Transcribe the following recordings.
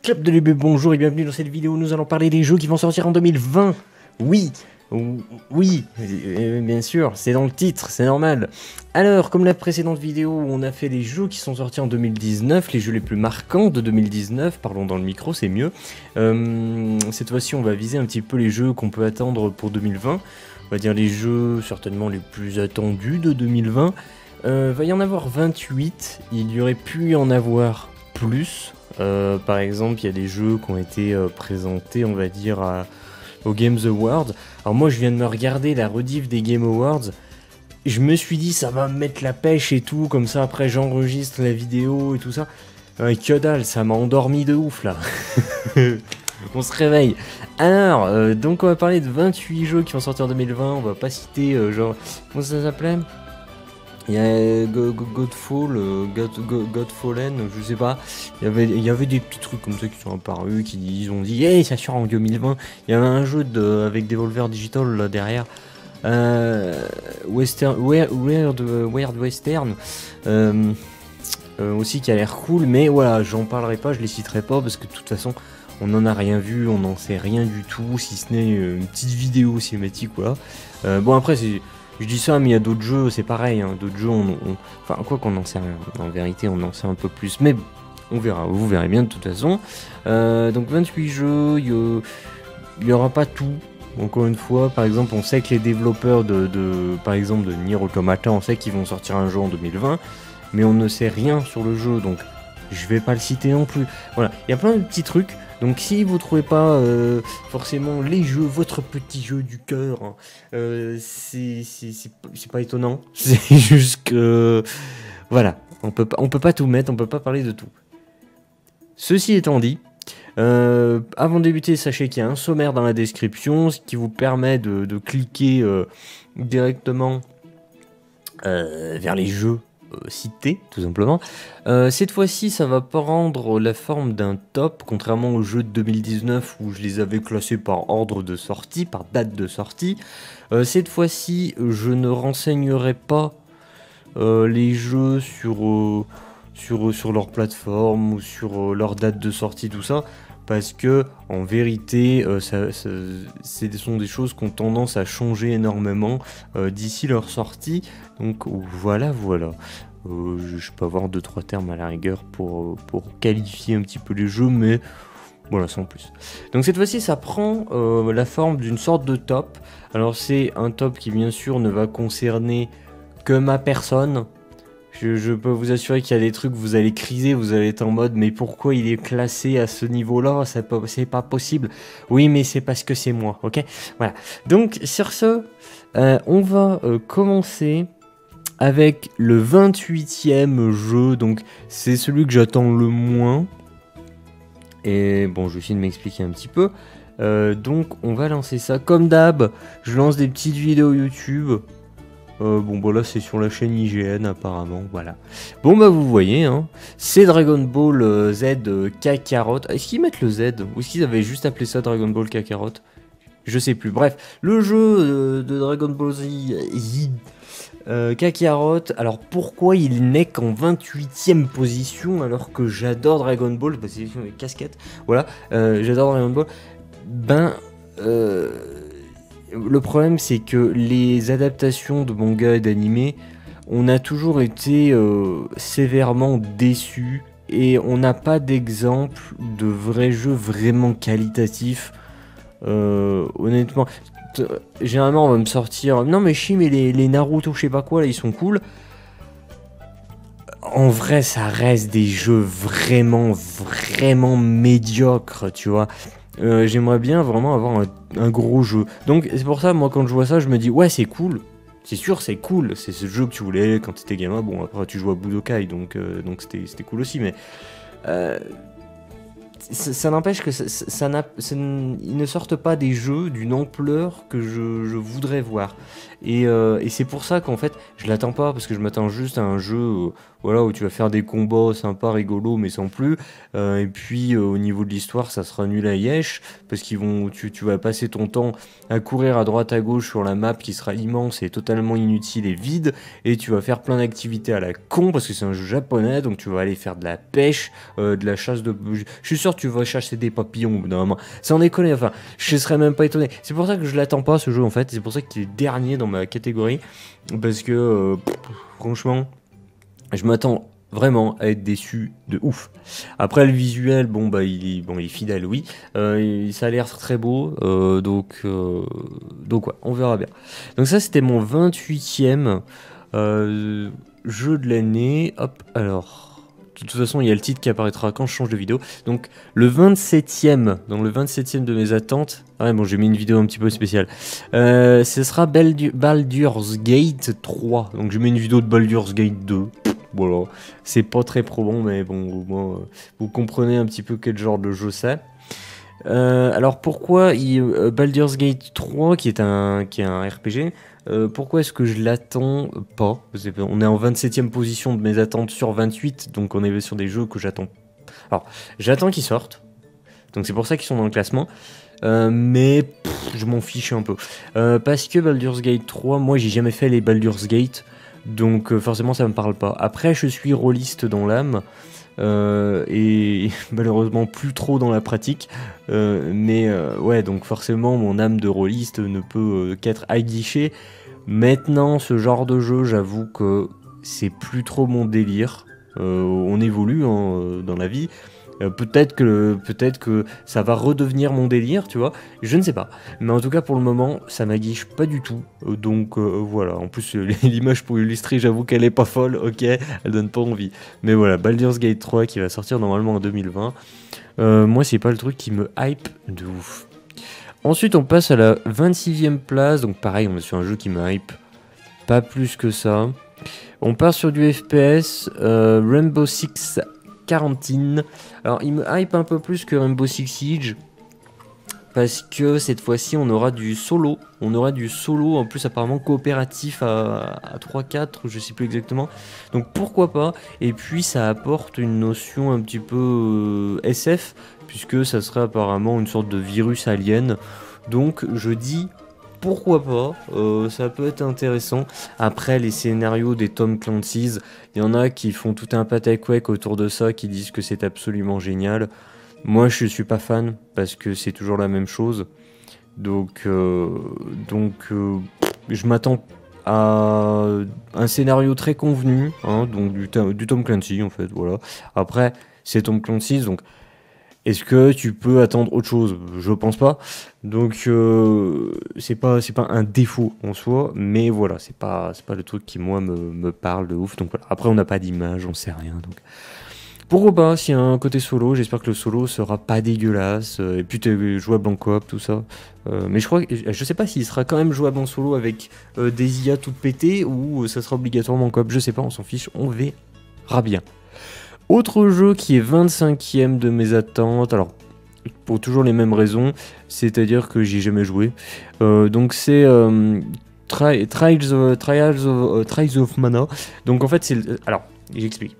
Club de l'UB, bonjour et bienvenue dans cette vidéo où nous allons parler des jeux qui vont sortir en 2020. Oui, oui, bien sûr, c'est dans le titre, c'est normal. Alors, comme la précédente vidéo où on a fait les jeux qui sont sortis en 2019, les jeux les plus marquants de 2019, parlons dans le micro, c'est mieux. Cette fois-ci, on va viser un petit peu les jeux qu'on peut attendre pour 2020. On va dire les jeux certainement les plus attendus de 2020. Va y en avoir 28, il y aurait pu y en avoir plus. Par exemple, il y a des jeux qui ont été présentés, on va dire, aux Games Awards. Alors moi, je viens de me regarder la rediff des Game Awards. Je me suis dit, ça va me mettre la pêche et tout, comme ça, après j'enregistre la vidéo et tout ça. Que dalle, ça m'a endormi de ouf, là. On se réveille. Alors, donc on va parler de 28 jeux qui vont sortir en 2020. On va pas citer, genre, comment ça s'appelait ? Il y a Godfallen, je sais pas. Il y avait des petits trucs comme ça qui sont apparus, ils ont dit hey, ça sort en 2020. Il y avait un jeu avec Devolver Digital là derrière. Weird Western. Aussi qui a l'air cool, mais voilà, j'en parlerai pas, je les citerai pas parce que de toute façon, on n'en a rien vu, on n'en sait rien du tout, si ce n'est une petite vidéo cinématique, voilà. Bon après je dis ça, mais il y a d'autres jeux, c'est pareil, hein, d'autres jeux, enfin quoi qu'on en sait rien, en vérité on en sait un peu plus, mais on verra, vous verrez bien de toute façon. Donc 28 jeux, il n'y aura pas tout, encore une fois, par exemple on sait que les développeurs par exemple de Nier Automata, on sait qu'ils vont sortir un jeu en 2020, mais on ne sait rien sur le jeu, donc je vais pas le citer non plus. Voilà, il y a plein de petits trucs. Donc si vous trouvez pas forcément les jeux, votre petit jeu du cœur, hein, c'est pas étonnant. C'est juste que voilà, on peut pas tout mettre, on peut pas parler de tout. Ceci étant dit, avant de débuter, sachez qu'il y a un sommaire dans la description, ce qui vous permet de cliquer directement vers les jeux cités, tout simplement. Cette fois-ci, ça va prendre la forme d'un top, contrairement aux jeux de 2019 où je les avais classés par ordre de sortie, par date de sortie. Cette fois-ci, je ne renseignerai pas les jeux sur leur plateforme ou sur leur date de sortie, tout ça, parce que en vérité, ce sont des choses qui ont tendance à changer énormément d'ici leur sortie. Donc voilà. Je peux avoir 2-3 termes à la rigueur pour qualifier un petit peu les jeux, mais voilà, sans plus. Donc cette fois-ci, ça prend la forme d'une sorte de top. Alors c'est un top qui bien sûr ne va concerner que ma personne. Je peux vous assurer qu'il y a des trucs, vous allez criser, vous allez être en mode mais pourquoi il est classé à ce niveau-là, c'est pas possible. Oui, mais c'est parce que c'est moi, ok? Voilà. Donc sur ce, on va commencer avec le 28e jeu, donc c'est celui que j'attends le moins. Et bon, je vais essayer de m'expliquer un petit peu. Donc on va lancer ça comme d'hab, je lance des petites vidéos YouTube. Bon bah là c'est sur la chaîne IGN apparemment, voilà. Bon bah vous voyez, hein, c'est Dragon Ball Z Kakarot. Est-ce qu'ils mettent le Z ou est-ce qu'ils avaient juste appelé ça Dragon Ball Kakarot? Je sais plus, bref. Le jeu de Dragon Ball Z Kakarot, alors pourquoi il n'est qu'en 28e position alors que j'adore Dragon Ball, bah c'est une casquette, voilà, j'adore Dragon Ball. Le problème, c'est que les adaptations de manga et d'anime, on a toujours été sévèrement déçus et on n'a pas d'exemple de vrais jeux vraiment qualitatifs. Honnêtement, généralement, on va me sortir non, mais mais les Naruto, je sais pas quoi, là, ils sont cool. En vrai, ça reste des jeux vraiment médiocres, tu vois. J'aimerais bien vraiment avoir un gros jeu. Donc c'est pour ça, moi quand je vois ça, je me dis ouais c'est cool. C'est sûr c'est cool, c'est ce jeu que tu voulais quand tu étais gamin. Bon après tu joues à Budokai donc c'était cool aussi, mais ça n'empêche que ils ne sortent pas des jeux d'une ampleur que je voudrais voir. Et c'est pour ça qu'en fait, je l'attends pas, parce que je m'attends juste à un jeu voilà, où tu vas faire des combats sympas, rigolos, mais sans plus. Et puis au niveau de l'histoire, ça sera nul à yesh, parce tu vas passer ton temps à courir à droite à gauche sur la map qui sera immense et totalement inutile et vide, et tu vas faire plein d'activités à la con, parce que c'est un jeu japonais, donc tu vas aller faire de la pêche, de la chasse de... Je suis sûr sûr tu vas chasser des papillons au bout d'un moment. Sans déconner, enfin, je serais même pas étonné. C'est pour ça que je l'attends pas ce jeu en fait, c'est pour ça qu'il est dernier dans ma catégorie. Parce que, franchement, je m'attends vraiment à être déçu de ouf. Après le visuel, bon bah il est fidèle, oui. Ça a l'air très beau, donc ouais, on verra bien. Donc ça c'était mon 28e jeu de l'année. Hop, alors. De toute façon, il y a le titre qui apparaîtra quand je change de vidéo. Donc, le 27e, dans le 27e de mes attentes. Ah ouais, bon, j'ai mis une vidéo un petit peu spéciale. Ce sera Baldur's Gate 3. Donc, je mets une vidéo de Baldur's Gate 2. Voilà. C'est pas très probant, mais bon, au moins, vous comprenez un petit peu quel genre de jeu c'est. Alors, pourquoi Baldur's Gate 3, qui est un RPG, pourquoi est-ce que je l'attends pas? On est en 27e position de mes attentes sur 28, donc on est sur des jeux que j'attends. Alors, j'attends qu'ils sortent, donc c'est pour ça qu'ils sont dans le classement, mais je m'en fiche un peu. Parce que Baldur's Gate 3, moi j'ai jamais fait les Baldur's Gate, donc forcément ça me parle pas. Après, je suis rôliste dans l'âme, et malheureusement plus trop dans la pratique, mais ouais, donc forcément mon âme de rôliste ne peut qu'être aguichée. Maintenant, ce genre de jeu, j'avoue que c'est plus trop mon délire. On évolue dans la vie. Peut-être que ça va redevenir mon délire, tu vois. Je ne sais pas. Mais en tout cas, pour le moment, ça m'aguiche pas du tout. Donc voilà. En plus, l'image pour illustrer, j'avoue qu'elle est pas folle. Ok, elle donne pas envie. Mais voilà, Baldur's Gate 3 qui va sortir normalement en 2020. Moi, c'est pas le truc qui me hype de ouf. Ensuite, on passe à la 26e place. Donc pareil, on est sur un jeu qui me hype pas plus que ça. On part sur du FPS, Rainbow Six Quarantine. Alors, il me hype un peu plus que Rainbow Six Siege. Parce que cette fois-ci, on aura du solo. On aura du solo, en plus apparemment coopératif à 3-4, je sais plus exactement. Donc pourquoi pas. Et puis ça apporte une notion un petit peu SF, puisque ça serait apparemment une sorte de virus alien. Donc je dis pourquoi pas, ça peut être intéressant. Après les scénarios des Tom Clancy's, il y en a qui font tout un pataquès autour de ça, qui disent que c'est absolument génial. Moi, je suis pas fan parce que c'est toujours la même chose. Donc, je m'attends à un scénario très convenu, hein, donc du Tom Clancy en fait. Voilà. Après, c'est Tom Clancy, donc est-ce que tu peux attendre autre chose? Je pense pas. Donc, c'est pas un défaut en soi, mais voilà, c'est pas le truc qui moi me parle de ouf. Donc voilà. Après, on n'a pas d'image, on sait rien. Donc pourquoi pas, s'il y a un côté solo, j'espère que le solo sera pas dégueulasse, et puis t'es jouable en coop, tout ça. Mais je sais pas s'il sera quand même jouable en solo avec des IA toutes pétées, ou ça sera obligatoirement en coop, je sais pas, on s'en fiche, on verra bien. Autre jeu qui est 25e de mes attentes, alors pour toujours les mêmes raisons, c'est-à-dire que j'y ai jamais joué. Donc c'est Trials of Mana. Donc en fait c'est... Alors, j'explique.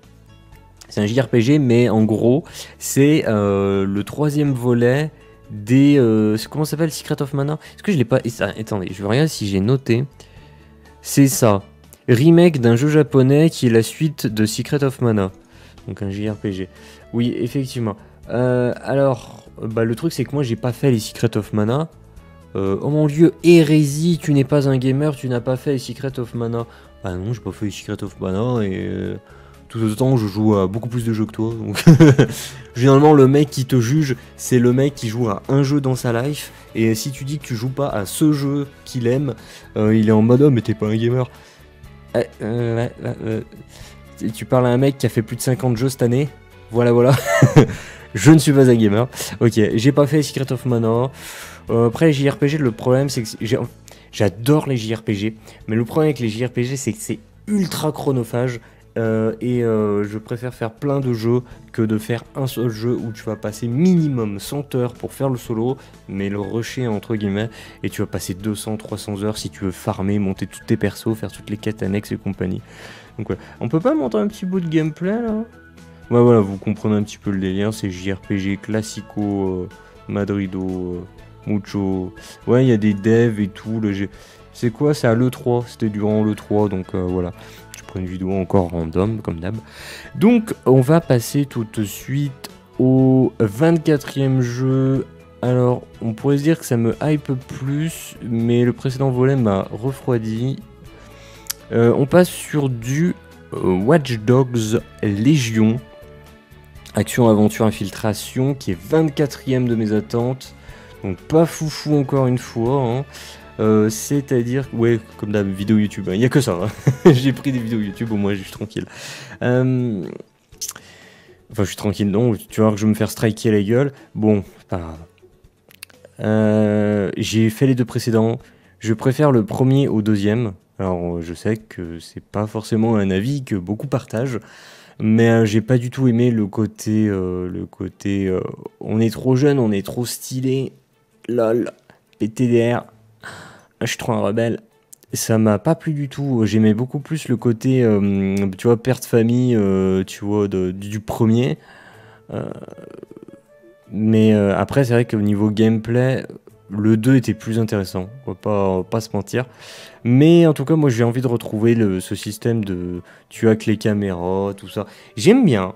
C'est un JRPG, mais en gros, c'est le 3e volet des... comment ça s'appelle, Secret of Mana? Est-ce que je l'ai pas... Attendez, je vais regarder si j'ai noté. C'est ça. Remake d'un jeu japonais qui est la suite de Secret of Mana. Donc un JRPG. Oui, effectivement. Alors, bah, le truc, c'est que moi, j'ai pas fait les Secret of Mana. Oh mon dieu, hérésie, tu n'es pas un gamer, tu n'as pas fait les Secret of Mana. Bah non, j'ai pas fait les Secret of Mana et... Tout autant, je joue à beaucoup plus de jeux que toi. Donc généralement, le mec qui te juge, c'est le mec qui joue à un jeu dans sa life. Et si tu dis que tu joues pas à ce jeu qu'il aime, il est en mode « Oh, mais t'es pas un gamer. » Tu parles à un mec qui a fait plus de 50 jeux cette année. Voilà. Je ne suis pas un gamer. Ok, j'ai pas fait Secret of Mana. Après, les JRPG, le problème, c'est que j'adore les JRPG. Mais le problème avec les JRPG, c'est que c'est ultra chronophage. Je préfère faire plein de jeux que de faire un seul jeu où tu vas passer minimum 100 heures pour faire le solo, mais le rusher entre guillemets, et tu vas passer 200-300 heures si tu veux farmer, monter tous tes persos, faire toutes les quêtes annexes et compagnie. Donc ouais, on peut pas montrer un petit bout de gameplay là? Ouais voilà, vous comprenez un petit peu le délire, c'est JRPG classico, Madrido, mucho. Ouais, il y a des devs et tout, c'est quoi? C'est à l'E3, c'était durant l'E3, donc voilà. Une vidéo encore random comme d'hab. Donc on va passer tout de suite au 24e jeu. Alors, on pourrait se dire que ça me hype plus, mais le précédent volet m'a refroidi. On passe sur du Watch Dogs Légion. Action, aventure, infiltration, qui est 24e de mes attentes. Donc pas foufou encore une fois. Hein. C'est-à-dire, ouais, comme d'hab, vidéo YouTube. Il n'y a que ça. Hein. J'ai pris des vidéos YouTube, au moins je suis tranquille. Enfin, je suis tranquille, non. Tu vois que je vais me faire striker la gueule. Bon, c'est pas grave. J'ai fait les deux précédents. Je préfère le premier au deuxième. Alors, je sais que c'est pas forcément un avis que beaucoup partagent. Mais j'ai pas du tout aimé le côté on est trop jeune, on est trop stylé, lol, PTDR, je suis trop un rebelle. Ça m'a pas plu du tout. J'aimais beaucoup plus le côté, tu vois, père de famille, tu vois, du premier. Mais après, c'est vrai qu'au niveau gameplay, le 2 était plus intéressant, on va pas se mentir. Mais en tout cas, moi j'ai envie de retrouver ce système de tu as que les caméras, tout ça. J'aime bien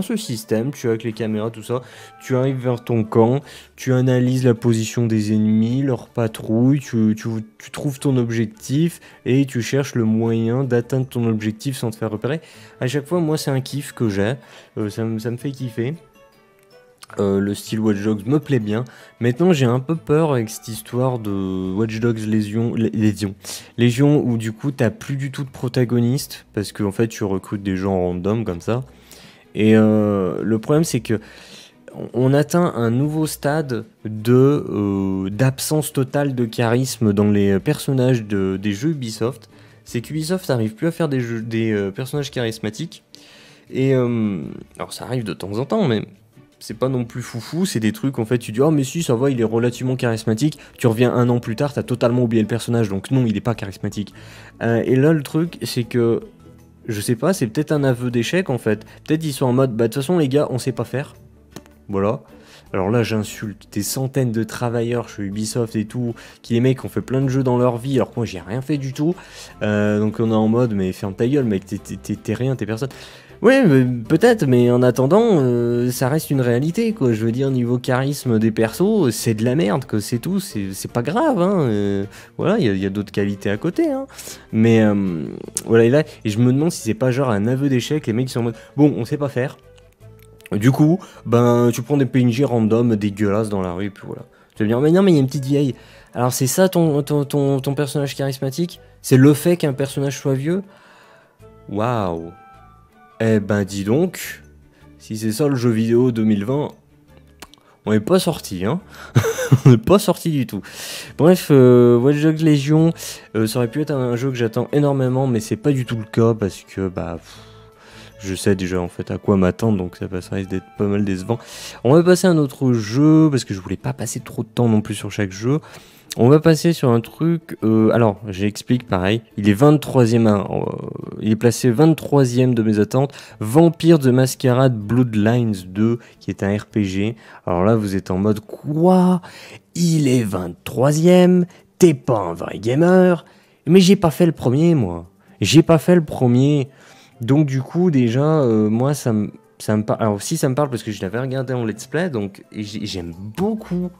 ce système, tu as que les caméras, tout ça. Tu arrives vers ton camp, tu analyses la position des ennemis, leur patrouille, tu trouves ton objectif et tu cherches le moyen d'atteindre ton objectif sans te faire repérer. À chaque fois, moi c'est un kiff que j'ai, ça me fait kiffer. Le style Watch Dogs me plaît bien. Maintenant, j'ai un peu peur avec cette histoire de Watch Dogs Légion, où du coup, t'as plus du tout de protagoniste, parce qu'en fait, tu recrutes des gens random comme ça. Et le problème, c'est que on atteint un nouveau stade d'absence totale de charisme dans les personnages des jeux Ubisoft. C'est qu'Ubisoft n'arrive plus à faire des personnages charismatiques. Et alors, ça arrive de temps en temps, mais c'est pas non plus foufou, c'est des trucs en fait tu dis oh mais si ça va il est relativement charismatique, tu reviens un an plus tard t'as totalement oublié le personnage donc non il est pas charismatique. Et là le truc c'est que je sais pas, c'est peut-être un aveu d'échec en fait, peut-être ils sont en mode bah de toute façon les gars on sait pas faire, voilà. Alors là j'insulte des centaines de travailleurs chez Ubisoft et tout, qui les mecs ont fait plein de jeux dans leur vie alors que moi j'ai rien fait du tout, donc on est en mode mais ferme ta gueule mec, t'es rien, t'es personne. Oui, peut-être, mais en attendant, ça reste une réalité, quoi. Je veux dire, niveau charisme des persos, c'est de la merde, quoi. C'est tout, c'est pas grave, hein. Voilà, il y a d'autres qualités à côté, hein. Mais voilà, et je me demande si c'est pas genre un aveu d'échec, les mecs qui sont en mode, bon, on sait pas faire. Du coup, ben, tu prends des PNJ random dégueulasses dans la rue, et puis voilà. Tu vas me dire, mais non, mais il y a une petite vieille. Alors, c'est ça ton personnage charismatique? C'est le fait qu'un personnage soit vieux? Waouh! Eh ben dis donc, si c'est ça le jeu vidéo 2020, on n'est pas sorti, hein. On n'est pas sorti du tout. Bref, Watch Dogs Légion, ça aurait pu être un jeu que j'attends énormément, mais c'est pas du tout le cas parce que bah je sais déjà en fait à quoi m'attendre, donc ça risque d'être pas mal décevant. On va passer à un autre jeu parce que je voulais pas passer trop de temps non plus sur chaque jeu. On va passer sur un truc, alors j'explique pareil, il est 23e, il est placé 23e de mes attentes, Vampire the Masquerade Bloodlines 2, qui est un RPG. Alors là vous êtes en mode, quoi? Il est 23e, t'es pas un vrai gamer? Mais j'ai pas fait le premier moi, j'ai pas fait le premier, donc du coup déjà, moi ça me parle, alors si ça me parle parce que je l'avais regardé en let's play, donc j'aime beaucoup.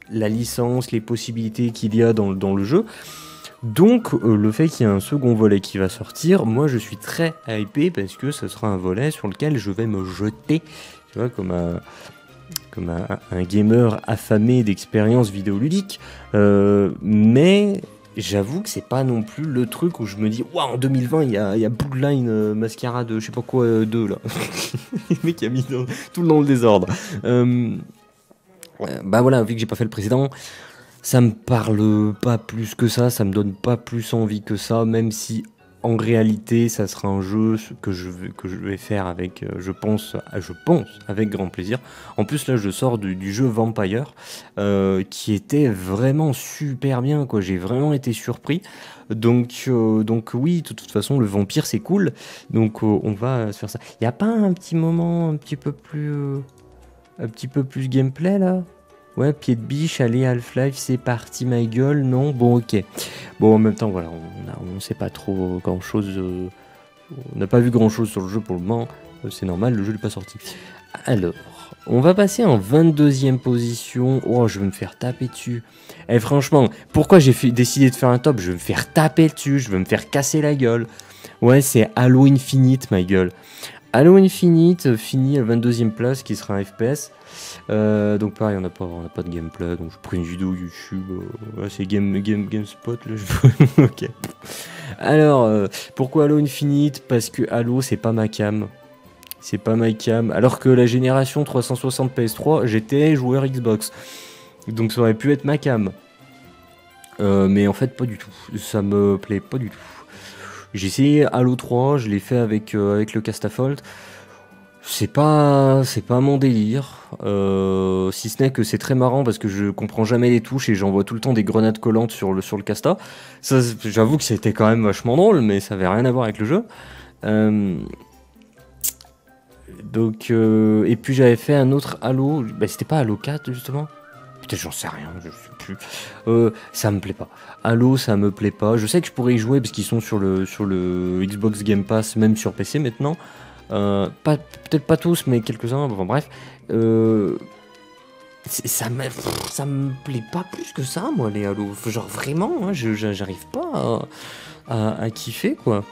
La licence, les possibilités qu'il y a dans le jeu. Donc le fait qu'il y ait un second volet qui va sortir, moi je suis très hypé parce que ce sera un volet sur lequel je vais me jeter, tu vois, comme un gamer affamé d'expériences vidéoludiques. Mais j'avoue que c'est pas non plus le truc où je me dis waouh en 2020 il y a Bloodline Masquerade je sais pas quoi 2 là. Le mec a mis tout dans le désordre. Bah voilà, vu que j'ai pas fait le précédent, ça me parle pas plus que ça me donne pas plus envie que ça, même si en réalité ça sera un jeu que je vais faire avec, je pense avec grand plaisir. En plus là je sors du jeu Vampire, qui était vraiment super bien, quoi. J'ai vraiment été surpris. Donc oui, de toute façon le vampire c'est cool. Donc on va se faire ça. Y a pas un petit moment un petit peu plus gameplay là? Ouais, pied de biche, allez Half-Life, c'est parti ma gueule, non? Bon ok. Bon en même temps voilà, on sait pas trop grand chose On n'a pas vu grand chose sur le jeu pour le moment, c'est normal, le jeu n'est pas sorti. Alors, on va passer en 22e position. Oh, je vais me faire taper dessus. Et franchement, pourquoi j'ai décidé de faire un top? Je vais me faire taper dessus, je vais me faire casser la gueule. Ouais, c'est Halo Infinite, ma gueule. Halo Infinite finit à 22e place, qui sera un FPS. Donc pareil, on n'a pas de gameplay, donc je prends une vidéo YouTube. Ouais, c'est GameSpot, là. Ok. Alors, pourquoi Halo Infinite? Parce que Halo, c'est pas ma cam. C'est pas ma cam. Alors que la génération 360 PS3, j'étais joueur Xbox. Donc ça aurait pu être ma cam. Mais en fait, pas du tout. Ça me plaît pas du tout. J'ai essayé Halo 3, je l'ai fait avec le Castafold. C'est pas mon délire. Si ce n'est que c'est très marrant parce que je comprends jamais les touches et j'envoie tout le temps des grenades collantes sur le Casta. Ça, j'avoue que c'était quand même vachement drôle, mais ça avait rien à voir avec le jeu. Donc, et puis j'avais fait un autre Halo, bah, c'était pas Halo 4 justement. Peut-être j'en sais rien, je sais plus. Ça me plaît pas. Halo, ça me plaît pas. Je sais que je pourrais y jouer parce qu'ils sont sur le Xbox Game Pass, même sur PC maintenant. Peut-être pas tous, mais quelques-uns. Enfin bref, ça me plaît pas plus que ça, moi, les Halo. Genre vraiment, hein, j'arrive pas à kiffer quoi.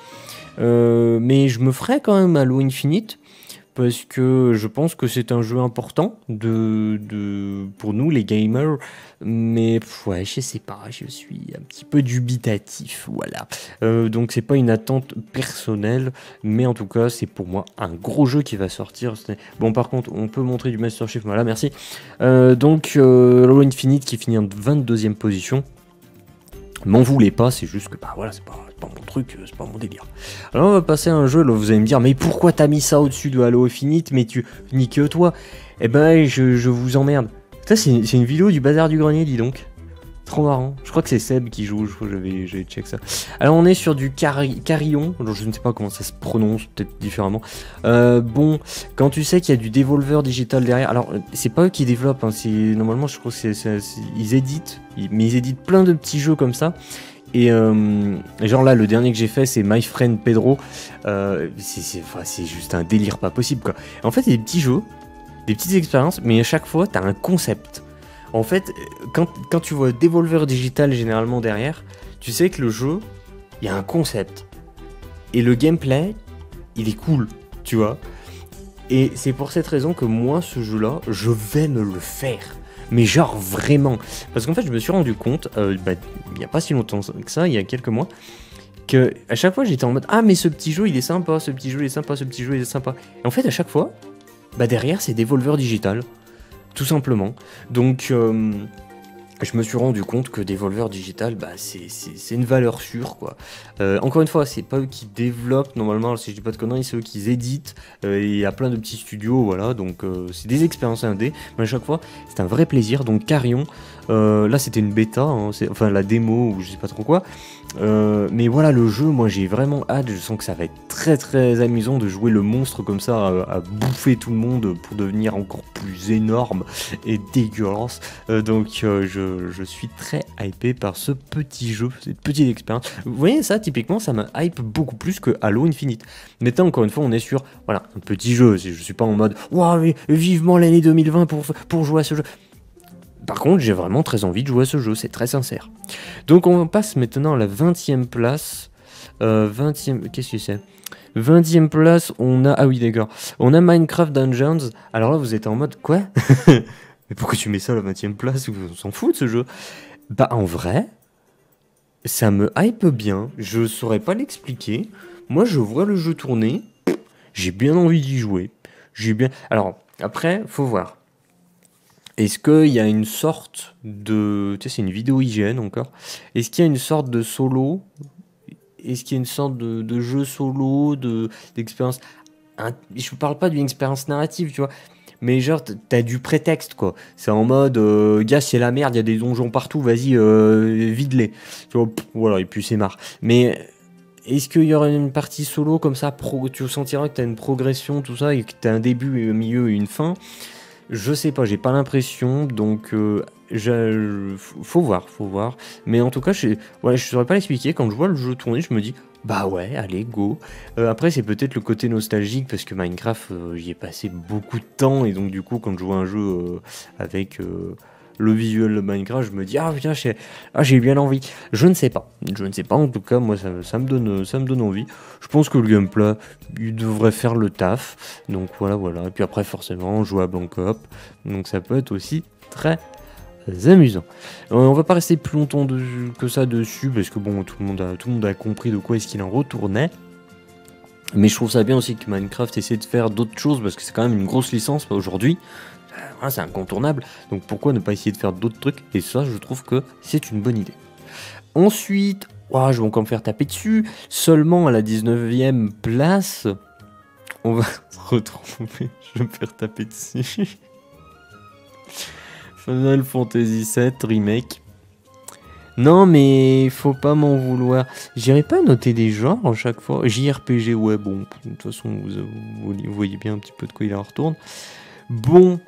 Mais je me ferai quand même Halo Infinite. Parce que je pense que c'est un jeu important pour nous les gamers, mais ouais, je sais pas, je suis un petit peu dubitatif, voilà. Donc c'est pas une attente personnelle, mais en tout cas c'est pour moi un gros jeu qui va sortir. Bon, par contre on peut montrer du Master Chief, voilà, merci. Donc Halo Infinite qui finit en 22e position. M'en voulez pas, c'est juste que bah voilà, c'est pas mon truc, c'est pas mon délire. Alors on va passer à un jeu, là vous allez me dire, mais pourquoi t'as mis ça au-dessus de Halo Infinite, mais tu niques toi? Eh ben je vous emmerde. Ça c'est une vidéo du bazar du grenier, dis donc. Trop marrant. Je crois que c'est Seb qui joue, je crois que j'avais check ça. Alors on est sur du Carillon, alors je ne sais pas comment ça se prononce, peut-être différemment. Bon, quand tu sais qu'il y a du Devolver Digital derrière, alors c'est pas eux qui développent, hein, normalement je crois que ils éditent, mais ils éditent plein de petits jeux comme ça. Et genre là, le dernier que j'ai fait, c'est My Friend Pedro. C'est juste un délire pas possible quoi. En fait, il y a des petits jeux, des petites expériences, mais à chaque fois, t'as un concept. En fait, quand tu vois Devolver Digital généralement derrière, tu sais que le jeu, il y a un concept. Et le gameplay, il est cool, tu vois. Et c'est pour cette raison que moi, ce jeu-là, je vais me le faire. Mais genre vraiment. Parce qu'en fait, je me suis rendu compte, il n'y a pas si longtemps que ça, il y a quelques mois, que à chaque fois, j'étais en mode « Ah, mais ce petit jeu, il est sympa, ce petit jeu, il est sympa, ce petit jeu, il est sympa. » Et en fait, à chaque fois, derrière, c'est Devolver Digital. Tout simplement. Donc, je me suis rendu compte que Devolver Digital, c'est une valeur sûre, quoi. Encore une fois, c'est pas eux qui développent, normalement, si je dis pas de conneries, c'est eux qui éditent. Il y a plein de petits studios, voilà, donc c'est des expériences indé, mais à chaque fois, c'est un vrai plaisir. Donc, Carillon, là, c'était une bêta, hein, enfin, la démo, ou je sais pas trop quoi. Mais voilà, le jeu, moi j'ai vraiment hâte, je sens que ça va être très très amusant de jouer le monstre comme ça, à bouffer tout le monde pour devenir encore plus énorme et dégueulasse. Donc je suis très hypé par ce petit jeu, cette petite expérience. Vous voyez ça, typiquement, ça me hype beaucoup plus que Halo Infinite. Maintenant, encore une fois, on est sur, voilà, un petit jeu, je suis pas en mode, waouh, vivement l'année 2020 pour jouer à ce jeu. Par contre, j'ai vraiment très envie de jouer à ce jeu, c'est très sincère. Donc on passe maintenant à la 20e place. 20e, qu'est-ce que c'est? 20e place, on a... Ah oui, d'accord. On a Minecraft Dungeons. Alors là, vous êtes en mode, quoi? Mais pourquoi tu mets ça à la 20e place? On s'en fout de ce jeu. Bah en vrai, ça me hype bien. Je saurais pas l'expliquer. Moi, je vois le jeu tourner. J'ai bien envie d'y jouer. Alors, après, faut voir. Est-ce qu'il y a une sorte de... Tu sais, c'est une vidéo IGN encore. Est-ce qu'il y a une sorte de solo? Est-ce qu'il y a une sorte de jeu solo, d'expérience? Je ne parle pas d'une expérience narrative, tu vois. Mais genre, t'as du prétexte, quoi. C'est en mode, gars, c'est la merde, il y a des donjons partout, vas-y, vide-les. Tu vois, voilà, et puis c'est marre. Mais est-ce qu'il y aura une partie solo comme ça, tu sentiras que t'as une progression, tout ça, et que t'as un début, un milieu et une fin? Je sais pas, j'ai pas l'impression, donc faut voir, faut voir. Mais en tout cas, voilà, je saurais pas l'expliquer. Quand je vois le jeu tourner, je me dis, bah ouais, allez, go. Après, c'est peut-être le côté nostalgique, parce que Minecraft, j'y ai passé beaucoup de temps, et donc du coup, quand je vois un jeu avec le visuel de Minecraft, je me dis, ah putain, j'ai bien envie. Je ne sais pas, en tout cas, moi, ça me donne envie. Je pense que le gameplay, il devrait faire le taf, donc voilà, voilà. Et puis après, forcément, jouable en coop, donc ça peut être aussi très amusant. On va pas rester plus longtemps que ça dessus, parce que bon, tout le monde a compris de quoi est-ce qu'il en retournait. Mais je trouve ça bien aussi que Minecraft essaie de faire d'autres choses, parce que c'est quand même une grosse licence aujourd'hui. C'est incontournable, donc pourquoi ne pas essayer de faire d'autres trucs? Et ça, je trouve que c'est une bonne idée. Ensuite, je vais encore me faire taper dessus. Seulement à la 19e place, on va se retrouver. Je vais me faire taper dessus. Final Fantasy VII Remake. Non, mais faut pas m'en vouloir. J'irai pas noter des genres à chaque fois. JRPG, ouais, bon, de toute façon, vous voyez bien un petit peu de quoi il en retourne. Bon,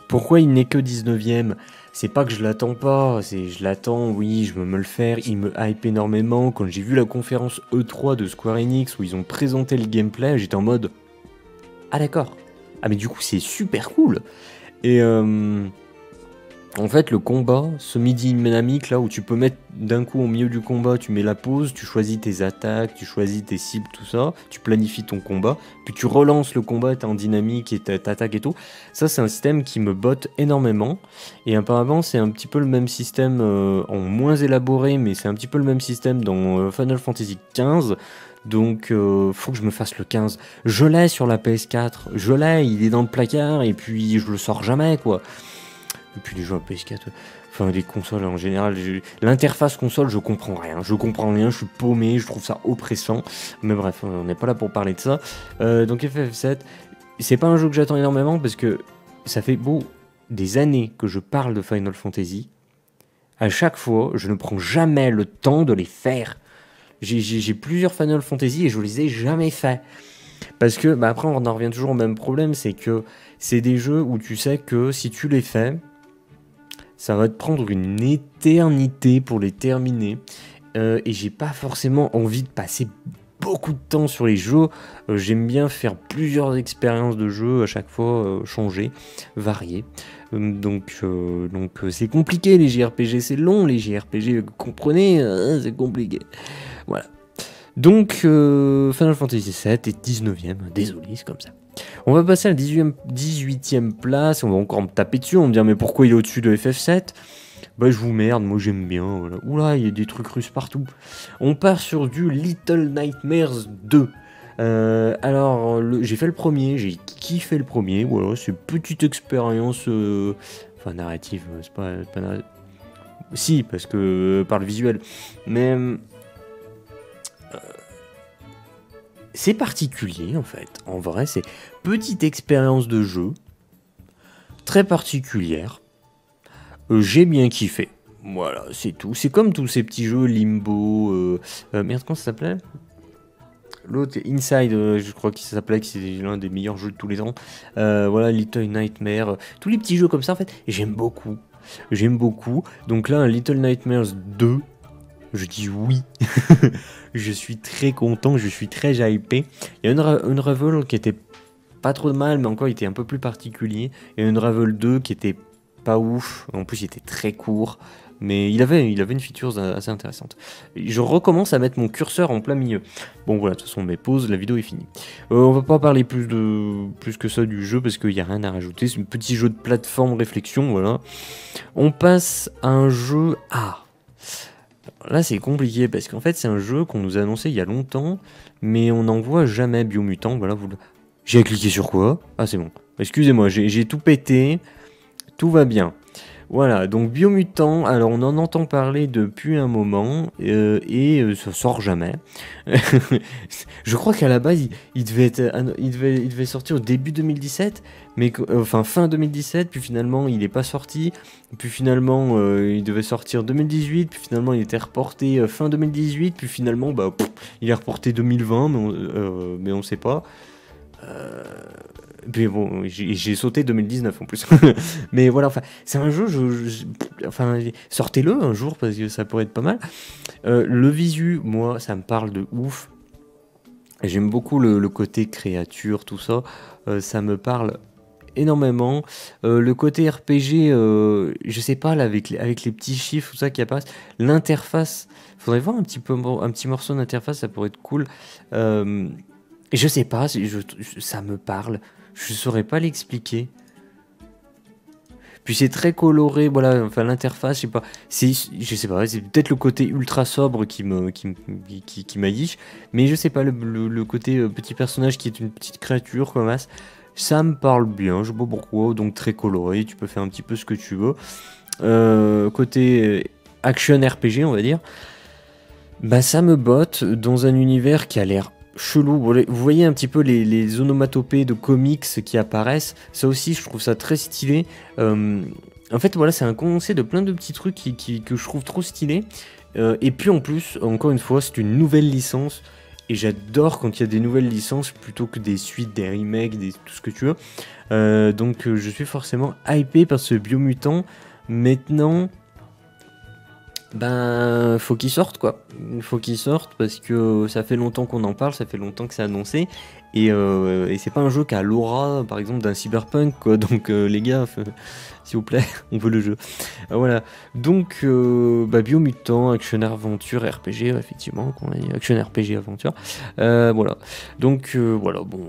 pourquoi il n'est que 19ème? C'est pas que je l'attends pas, je l'attends, oui, je veux me le faire, il me hype énormément. Quand j'ai vu la conférence E3 de Square Enix où ils ont présenté le gameplay, j'étais en mode, ah d'accord, ah mais du coup c'est super cool. Et en fait, le combat, ce midi dynamique là où tu peux mettre d'un coup au milieu du combat, tu mets la pause, tu choisis tes attaques, tu choisis tes cibles, tout ça, tu planifies ton combat, puis tu relances le combat, t'es en dynamique et t'attaques et tout. Ça, c'est un système qui me botte énormément. Et apparemment, c'est un petit peu le même système en moins élaboré, mais c'est un petit peu le même système dans Final Fantasy XV. Donc, faut que je me fasse le 15. Je l'ai sur la PS4, je l'ai, il est dans le placard, et puis je le sors jamais, quoi. Et puis les jeux à PS4, enfin les consoles en général, l'interface console, je comprends rien, je suis paumé, je trouve ça oppressant. Mais bref, on n'est pas là pour parler de ça. Donc FF7, c'est pas un jeu que j'attends énormément parce que ça fait des années que je parle de Final Fantasy. À chaque fois, je ne prends jamais le temps de les faire. J'ai plusieurs Final Fantasy et je les ai jamais faits. Parce que, après, on en revient toujours au même problème, c'est que c'est des jeux où tu sais que si tu les fais, ça va te prendre une éternité pour les terminer. Et j'ai pas forcément envie de passer beaucoup de temps sur les jeux. J'aime bien faire plusieurs expériences de jeu à chaque fois, changer, varier. Donc c'est compliqué les JRPG, c'est long les JRPG, vous comprenez, c'est compliqué. Voilà. Donc Final Fantasy VII est 19ème, désolé, c'est comme ça. On va passer à la 18ème place, on va encore me taper dessus, on va me dire mais pourquoi il est au-dessus de FF7? Bah je vous merde, moi j'aime bien, voilà. Oula, il y a des trucs russes partout. On part sur du Little Nightmares 2. Alors, j'ai fait le premier, j'ai kiffé le premier, voilà, c'est une petite expérience, narrative, c'est pas narrative. Si, parce que par le visuel, mais c'est particulier en fait. En vrai, c'est petite expérience de jeu, très particulière. J'ai bien kiffé. Voilà, c'est tout. C'est comme tous ces petits jeux Limbo. Merde, comment ça s'appelait? L'autre, Inside, je crois qu'il s'appelait, que c'est l'un des meilleurs jeux de tous les temps. Voilà, Little Nightmares. Tous les petits jeux comme ça, en fait, j'aime beaucoup. J'aime beaucoup. Donc là, un Little Nightmares 2. Je dis oui. Je suis très content, je suis très hypé. Il y a une Unravel qui était pas trop de mal, mais encore il était un peu plus particulier. Et une Unravel 2 qui était pas ouf. En plus, il était très court. Mais il avait une feature assez intéressante. Je recommence à mettre mon curseur en plein milieu. Bon voilà, de toute façon, mes pauses, la vidéo est finie. On va pas parler plus que ça du jeu parce qu'il n'y a rien à rajouter. C'est un petit jeu de plateforme réflexion, voilà. On passe à un jeu... Là, c'est compliqué parce qu'en fait, c'est un jeu qu'on nous a annoncé il y a longtemps, mais on n'en voit jamais. Biomutant, voilà. J'ai cliqué sur quoi? Ah, c'est bon. Excusez-moi, j'ai tout pété. Tout va bien. Voilà, donc Biomutant, alors on en entend parler depuis un moment et ça sort jamais. Je crois qu'à la base, il devait sortir au début 2017, mais enfin fin 2017, puis finalement il n'est pas sorti. Puis finalement il devait sortir 2018, puis finalement il était reporté fin 2018, puis finalement il est reporté 2020, mais on sait pas. puis bon, j'ai sauté 2019 en plus. Mais voilà, enfin, c'est un jeu, enfin, sortez-le un jour parce que ça pourrait être pas mal. Le visu, moi, ça me parle de ouf. J'aime beaucoup le côté créature, tout ça. Ça me parle énormément. Le côté RPG, je sais pas, là, avec les petits chiffres, tout ça qui apparaissent. L'interface, faudrait voir un petit morceau d'interface, ça pourrait être cool. Je sais pas, ça me parle. Je saurais pas l'expliquer. Puis c'est très coloré, voilà, enfin l'interface, je sais pas. Je sais pas, c'est peut-être le côté ultra sobre qui m'aguiche. Mais je sais pas, le côté petit personnage qui est une petite créature comme ça me parle bien, je sais pas pourquoi, donc très coloré, tu peux faire un petit peu ce que tu veux. Côté action RPG, on va dire, bah ça me botte dans un univers qui a l'air chelou. Vous voyez un petit peu les onomatopées de comics qui apparaissent, ça aussi je trouve ça très stylé. En fait voilà, c'est un condensé de plein de petits trucs que je trouve trop stylé. Et puis en plus, encore une fois, c'est une nouvelle licence. Et j'adore quand il y a des nouvelles licences plutôt que des suites, des remakes, tout ce que tu veux. Donc je suis forcément hypé par ce Biomutant. Maintenant, ben faut qu'il sorte quoi. Il faut qu'il sorte parce que ça fait longtemps qu'on en parle, ça fait longtemps que c'est annoncé. Et c'est pas un jeu qui a l'aura par exemple d'un Cyberpunk quoi. Donc les gars, s'il vous plaît, on veut le jeu. Voilà. Donc Biomutant, Action Aventure RPG, effectivement, Action RPG Aventure. Voilà. Donc voilà, bon,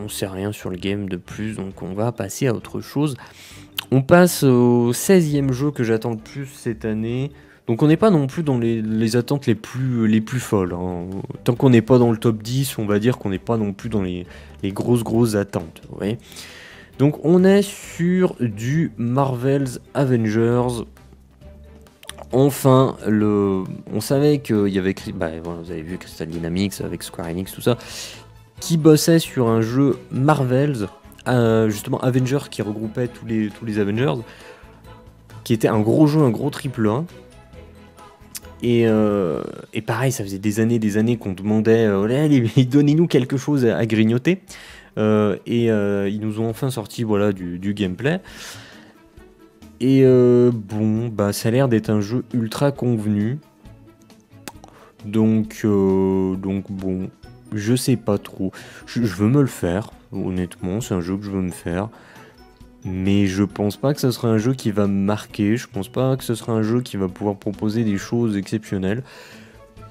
on sait rien sur le game de plus, donc on va passer à autre chose. On passe au 16e jeu que j'attends le plus cette année. Donc on n'est pas non plus dans les attentes les plus folles. Hein. Tant qu'on n'est pas dans le top 10, on va dire qu'on n'est pas non plus dans les grosses attentes. Ouais. Donc on est sur du Marvel's Avengers. Enfin, on savait qu'il y avait... voilà, vous avez vu Crystal Dynamics avec Square Enix, tout ça, qui bossait sur un jeu Marvel's, justement Avengers, qui regroupait tous les Avengers, qui était un gros jeu, un gros triple A. Et pareil, ça faisait des années qu'on demandait donnez-nous quelque chose à grignoter. Ils nous ont enfin sorti voilà, du gameplay. Et bon, bah ça a l'air d'être un jeu ultra convenu. Donc bon, je sais pas trop. Je veux me le faire, honnêtement, c'est un jeu que je veux me faire. Mais je pense pas que ce sera un jeu qui va me marquer, je pense pas que ce sera un jeu qui va pouvoir proposer des choses exceptionnelles.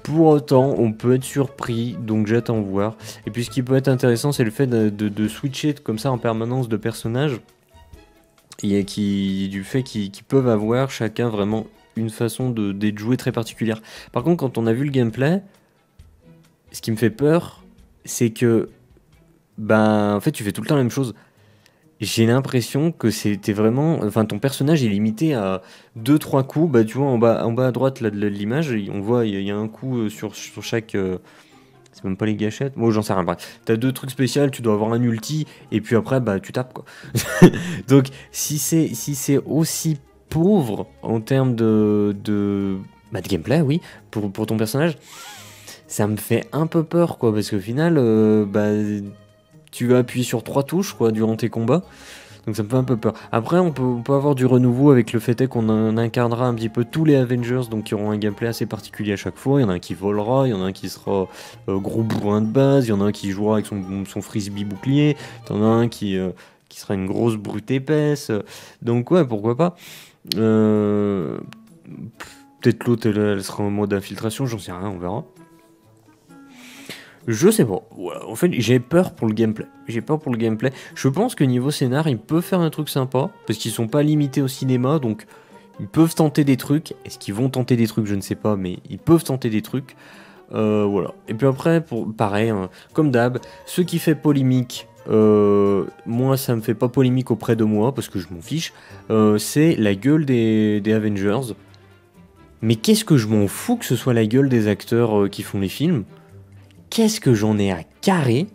Pour autant, on peut être surpris, donc j'attends voir. Et puis ce qui peut être intéressant, c'est le fait de switcher comme ça en permanence de personnages. Et du fait qu'ils peuvent avoir chacun vraiment une façon d'être joué très particulière. Par contre, quand on a vu le gameplay, ce qui me fait peur, c'est que en fait, tu fais tout le temps la même chose. J'ai l'impression que c'était vraiment... Enfin, ton personnage est limité à 2-3 coups. Bah, tu vois, en bas à droite là, de l'image, on voit, il y a un coup sur chaque... c'est même pas les gâchettes. Moi, j'en sais rien. Bref, t'as 2 trucs spéciaux, tu dois avoir un ulti, et puis après, bah, tu tapes, quoi. Donc, si c'est aussi pauvre en termes de gameplay, oui, pour ton personnage, ça me fait un peu peur, quoi, parce qu'au final, tu vas appuyer sur 3 touches quoi, durant tes combats. Donc ça me fait un peu peur. Après, on peut avoir du renouveau avec le fait qu'on incarnera un petit peu tous les Avengers, donc qui auront un gameplay assez particulier à chaque fois. Il y en a un qui volera, il y en a un qui sera gros bourrin de base, il y en a un qui jouera avec son frisbee bouclier, il y en a un qui sera une grosse brute épaisse. Donc ouais, pourquoi pas. Peut-être l'autre, elle sera en mode infiltration, j'en sais rien, on verra. Je sais pas. Ouais, en fait, j'ai peur pour le gameplay. Je pense que niveau scénar, ils peuvent faire un truc sympa, parce qu'ils sont pas limités au cinéma, donc ils peuvent tenter des trucs. Est-ce qu'ils vont tenter des trucs? Je ne sais pas, mais ils peuvent tenter des trucs. Voilà. Et puis après, pareil, hein, comme d'hab, ce qui fait polémique, moi ça me fait pas polémique auprès de moi, parce que je m'en fiche, c'est la gueule des Avengers. Mais qu'est-ce que je m'en fous que ce soit la gueule des acteurs qui font les films? Qu'est-ce que j'en ai à carrer?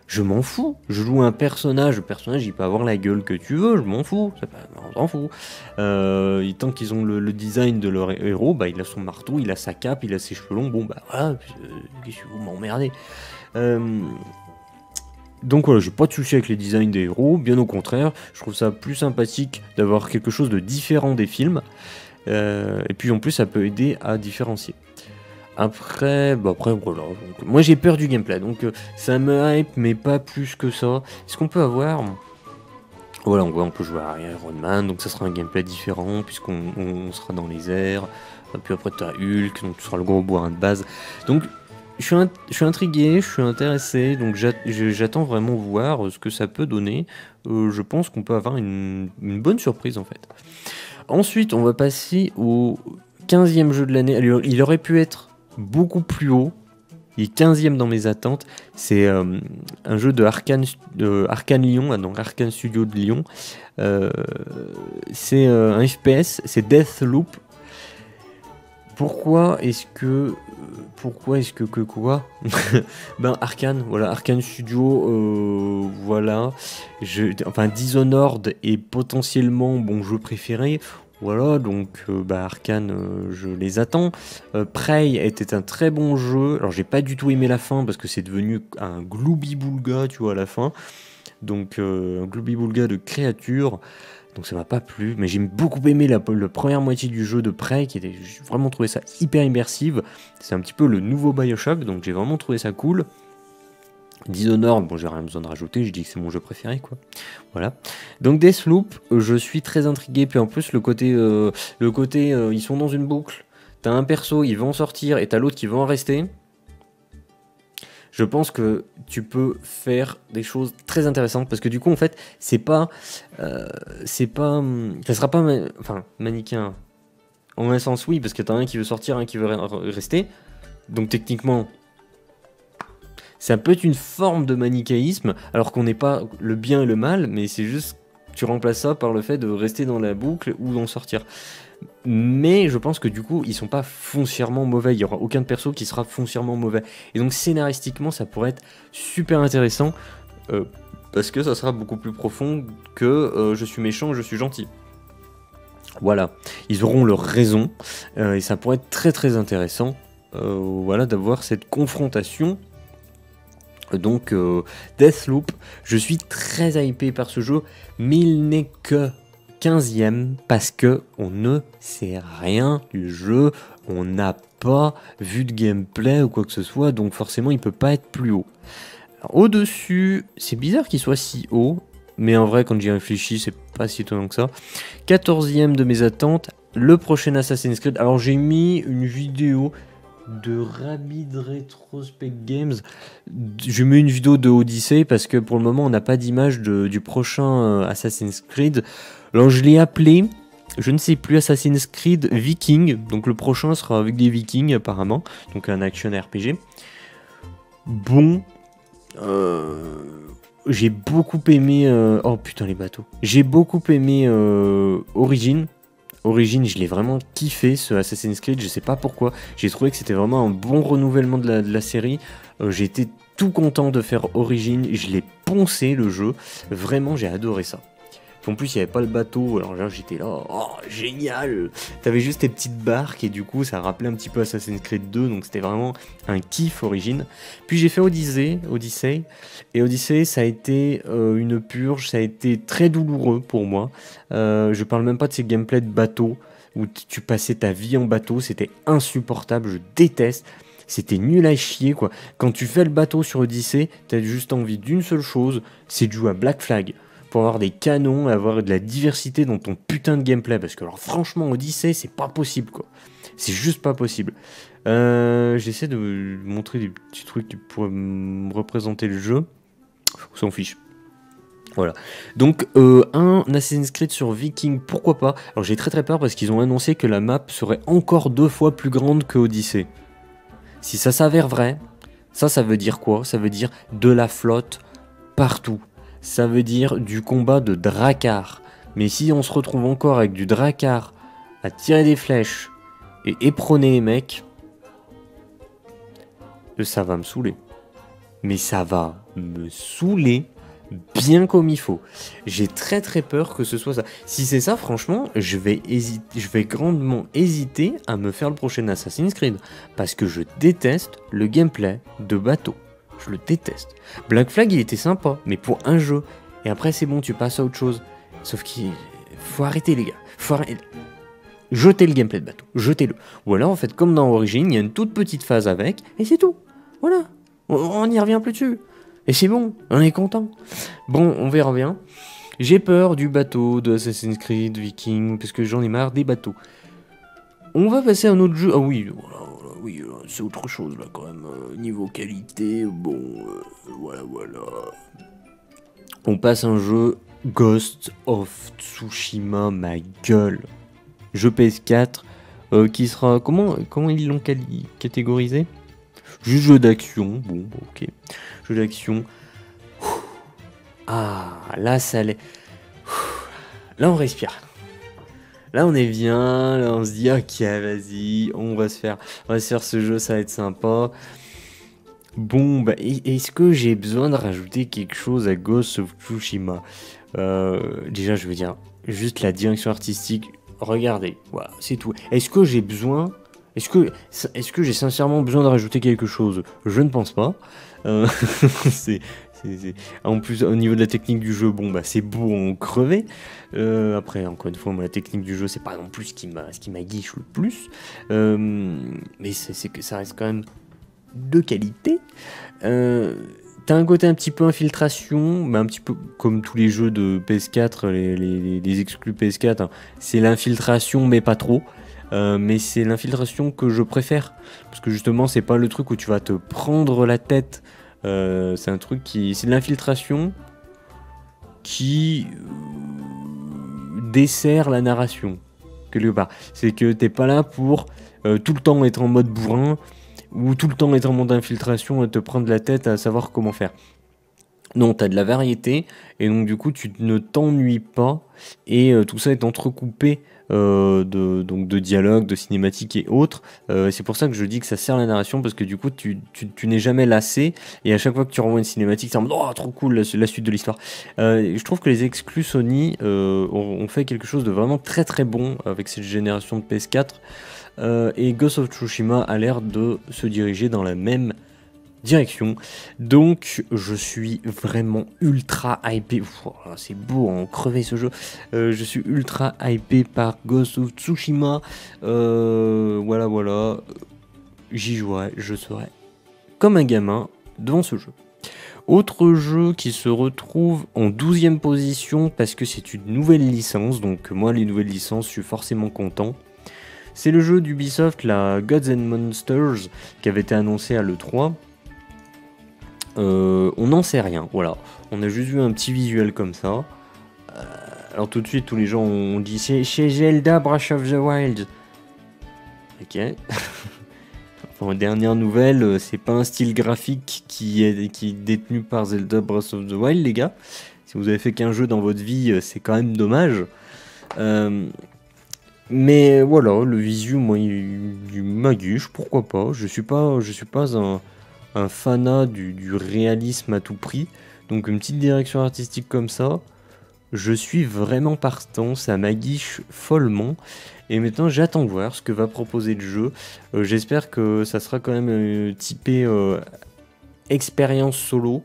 Je m'en fous. Je joue un personnage. Le personnage, il peut avoir la gueule que tu veux. Je m'en fous. On s'en fout. Tant qu'ils ont le design de leur héros, il a son marteau, il a sa cape, il a ses cheveux longs. Bon, voilà. Qu'est-ce que vous m'emmerdez? Donc voilà, j'ai pas de souci avec les designs des héros, bien au contraire, je trouve ça plus sympathique d'avoir quelque chose de différent des films, et puis en plus ça peut aider à différencier. Après voilà, donc, moi j'ai peur du gameplay, donc ça me hype, mais pas plus que ça. Est-ce qu'on peut avoir... Voilà, on peut jouer à Iron Man, donc ça sera un gameplay différent, puisqu'on sera dans les airs, puis après tu as Hulk, donc tu seras le gros bourrin de base. Donc je suis intrigué, je suis intéressé, donc j'attends vraiment voir ce que ça peut donner. Je pense qu'on peut avoir une bonne surprise en fait. Ensuite, on va passer au 15e jeu de l'année. Il aurait pu être beaucoup plus haut. Il est 15e dans mes attentes. C'est un jeu de Arkane Lyon, donc Arkane Studio de Lyon. C'est un FPS, c'est Deathloop. Pourquoi est-ce que quoi Ben Arkane, voilà, Arkane Studio, voilà. Enfin Dishonored est potentiellement mon jeu préféré. Voilà, donc Arkane, je les attends. Prey était un très bon jeu. Alors j'ai pas du tout aimé la fin parce que c'est devenu un gloubi-boulga, tu vois, à la fin. Donc un gloubi-boulga de créatures. Donc ça m'a pas plu, mais j'ai beaucoup aimé la première moitié du jeu de Prey, j'ai vraiment trouvé ça hyper immersive. C'est un petit peu le nouveau Bioshock, donc j'ai vraiment trouvé ça cool. Dishonored, bon j'ai rien besoin de rajouter, je dis que c'est mon jeu préféré quoi. Voilà. Donc Deathloop, je suis très intrigué, puis en plus le côté ils sont dans une boucle, t'as un perso, ils vont sortir, et t'as l'autre qui va en rester. Je pense que tu peux faire des choses très intéressantes, parce que du coup en fait ça sera pas manichéen. En un sens oui, parce que t'as un qui veut sortir, un qui veut rester, donc techniquement ça peut être une forme de manichéisme, alors qu'on n'est pas le bien et le mal, mais c'est juste tu remplaces ça par le fait de rester dans la boucle ou d'en sortir. Mais je pense que du coup ils sont pas foncièrement mauvais, il n'y aura aucun perso qui sera foncièrement mauvais, et donc scénaristiquement ça pourrait être super intéressant, parce que ça sera beaucoup plus profond que je suis méchant, je suis gentil. Voilà, ils auront leur raison, et ça pourrait être très très intéressant, voilà, d'avoir cette confrontation. Donc Deathloop, je suis très hypé par ce jeu, mais il n'est que 15e parce que on ne sait rien du jeu, on n'a pas vu de gameplay ou quoi que ce soit, donc forcément il peut pas être plus haut. Au-dessus, c'est bizarre qu'il soit si haut, mais en vrai quand j'y réfléchis c'est pas si étonnant que ça. 14e de mes attentes, le prochain Assassin's Creed. Alors j'ai mis une vidéo de Rabid Retrospect Games. Je mets une vidéo de Odyssey parce que pour le moment on n'a pas d'image du prochain Assassin's Creed. Alors je l'ai appelé, je ne sais plus, Assassin's Creed Viking. Donc le prochain sera avec des Vikings apparemment, donc un action RPG. Bon, j'ai beaucoup aimé. Oh putain les bateaux. J'ai beaucoup aimé Origins. Origins, je l'ai vraiment kiffé ce Assassin's Creed, je sais pas pourquoi, j'ai trouvé que c'était vraiment un bon renouvellement de la série, j'ai été tout content de faire Origins, je l'ai poncé le jeu, vraiment j'ai adoré ça. En plus il n'y avait pas le bateau, alors là j'étais là, oh génial, t'avais juste tes petites barques et du coup ça rappelait un petit peu Assassin's Creed 2, donc c'était vraiment un kiff Origins. Puis j'ai fait Odyssey, et Odyssey ça a été une purge, ça a été très douloureux pour moi. Je parle même pas de ces gameplays de bateau, où tu passais ta vie en bateau, c'était insupportable, je déteste. C'était nul à chier quoi. Quand tu fais le bateau sur Odyssey, t'as juste envie d'une seule chose, c'est de jouer à Black Flag. Pour avoir des canons, avoir de la diversité dans ton putain de gameplay. Parce que alors franchement, Odyssey, c'est pas possible quoi. C'est juste pas possible. J'essaie de vous montrer des petits trucs qui pourraient me représenter le jeu. On s'en fiche. Voilà. Donc un Assassin's Creed sur Viking, pourquoi pas. Alors j'ai très très peur parce qu'ils ont annoncé que la map serait encore 2 fois plus grande que Odyssey. Si ça s'avère vrai, ça veut dire quoi? Ça veut dire de la flotte partout. Ça veut dire du combat de Drakkar. Mais si on se retrouve encore avec du Drakkar à tirer des flèches et éperonner les mecs, ça va me saouler. Mais ça va me saouler bien comme il faut. J'ai très très peur que ce soit ça. Si c'est ça, franchement, je vais grandement hésiter à me faire le prochain Assassin's Creed. Parce que je déteste le gameplay de bateau. Je le déteste. Black Flag, il était sympa, mais pour un jeu. Et après, c'est bon, tu passes à autre chose. Sauf qu'il faut arrêter, les gars. Faut arrêter. Jetez le gameplay de bateau. Jetez-le. Ou alors, en fait, comme dans Origin, il y a une toute petite phase avec, et c'est tout. Voilà. On n'y revient plus dessus. Et c'est bon, on est content. Bon, on verra bien. J'ai peur du bateau de Assassin's Creed Viking, parce que j'en ai marre des bateaux. On va passer à un autre jeu. Ah oui, voilà, oui, c'est autre chose là quand même. Niveau qualité, bon, voilà. On passe un jeu Ghost of Tsushima, ma gueule. Jeu PS4 qui sera... Comment ils l'ont catégorisé? Juste jeu d'action. Bon, ok. Jeu d'action. Ah, là, ça allait. Là, on respire. Là, on est bien. Là, on se dit, ok, vas-y, on va se faire ce jeu, ça va être sympa. Bon, bah, est-ce que j'ai besoin de rajouter quelque chose à Ghost of Tsushima? Déjà, je veux dire, juste la direction artistique. Regardez, voilà, c'est tout. Est-ce que j'ai besoin... Est-ce que j'ai sincèrement besoin de rajouter quelque chose? Je ne pense pas. En plus, au niveau de la technique du jeu, bon, bah, c'est beau en crever. Après, encore une fois, moi, la technique du jeu, c'est pas non plus ce qui m'aguiche le plus. Mais c'est que ça reste quand même de qualité. T'as un côté un petit peu infiltration, mais un petit peu comme tous les jeux de PS4, les exclus PS4, hein, c'est l'infiltration, mais pas trop. Mais c'est l'infiltration que je préfère, parce que justement, c'est pas le truc où tu vas te prendre la tête. C'est un truc c'est de l'infiltration qui dessert la narration quelque part. C'est que t'es pas là pour tout le temps être en mode bourrin ou tout le temps être en mode infiltration et te prendre la tête à savoir comment faire. Non, t'as de la variété et donc du coup tu ne t'ennuies pas et tout ça est entrecoupé de dialogues, de cinématiques et autres. C'est pour ça que je dis que ça sert la narration parce que du coup tu n'es jamais lassé et à chaque fois que tu renvoies une cinématique c'est en mode oh trop cool la suite de l'histoire. Je trouve que les exclus Sony ont fait quelque chose de vraiment très très bon avec cette génération de PS4 et Ghost of Tsushima a l'air de se diriger dans la même direction. Donc je suis vraiment ultra hypé. C'est beau en crever ce jeu. Je suis ultra hypé par Ghost of Tsushima. Voilà. J'y jouerai, je serai comme un gamin devant ce jeu. Autre jeu qui se retrouve en 12e position parce que c'est une nouvelle licence. Donc moi les nouvelles licences je suis forcément content. C'est le jeu d'Ubisoft, la Gods and Monsters, qui avait été annoncé à l'E3. On n'en sait rien, voilà. On a juste vu un petit visuel comme ça. Alors tout de suite, tous les gens ont dit c'est chez Zelda Breath of the Wild. Ok. Enfin, dernière nouvelle, c'est pas un style graphique qui est détenu par Zelda Breath of the Wild, les gars. Si vous avez fait qu'un jeu dans votre vie, c'est quand même dommage. Mais voilà, le visu, moi, il m'aguiche, pourquoi pas. Je suis pas un fanat du réalisme à tout prix. Donc une petite direction artistique comme ça, je suis vraiment partant, ça m'aguiche follement. Et maintenant j'attends de voir ce que va proposer le jeu. J'espère que ça sera quand même typé expérience solo.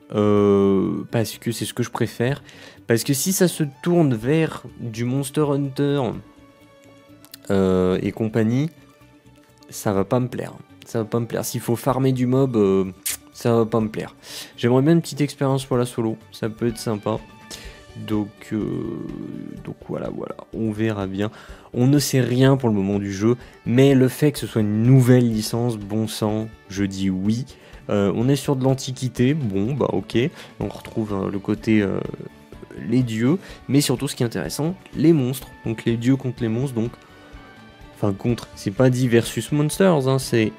Parce que c'est ce que je préfère. Parce que si ça se tourne vers du Monster Hunter et compagnie, ça va pas me plaire. Ça va pas me plaire. S'il faut farmer du mob, ça va pas me plaire. J'aimerais bien une petite expérience pour la solo. Ça peut être sympa. Donc voilà. On verra bien. On ne sait rien pour le moment du jeu. Mais le fait que ce soit une nouvelle licence, bon sang, je dis oui. On est sur de l'antiquité. Bon, bah ok. On retrouve le côté... les dieux. Mais surtout, ce qui est intéressant, les monstres. Donc les dieux contre les monstres. Donc... Enfin, contre, c'est pas dit versus monsters, hein, c'est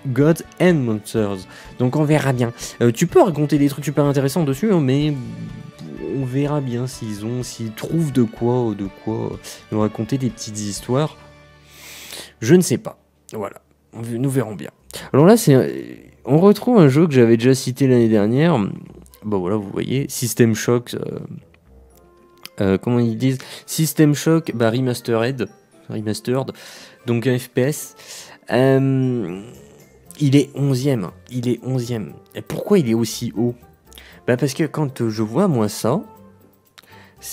Gods and Monsters. Donc on verra bien. Tu peux raconter des trucs super intéressants dessus, hein, mais on verra bien s'ils trouvent de quoi nous raconter des petites histoires. Je ne sais pas. Voilà, nous verrons bien. Alors là, on retrouve un jeu que j'avais déjà cité l'année dernière. Bon voilà, vous voyez, System Shock. Comment ils disent System Shock, remastered. Donc un FPS. Il est 11e. Il est 11e. Et pourquoi il est aussi haut? Bah parce que quand je vois moi ça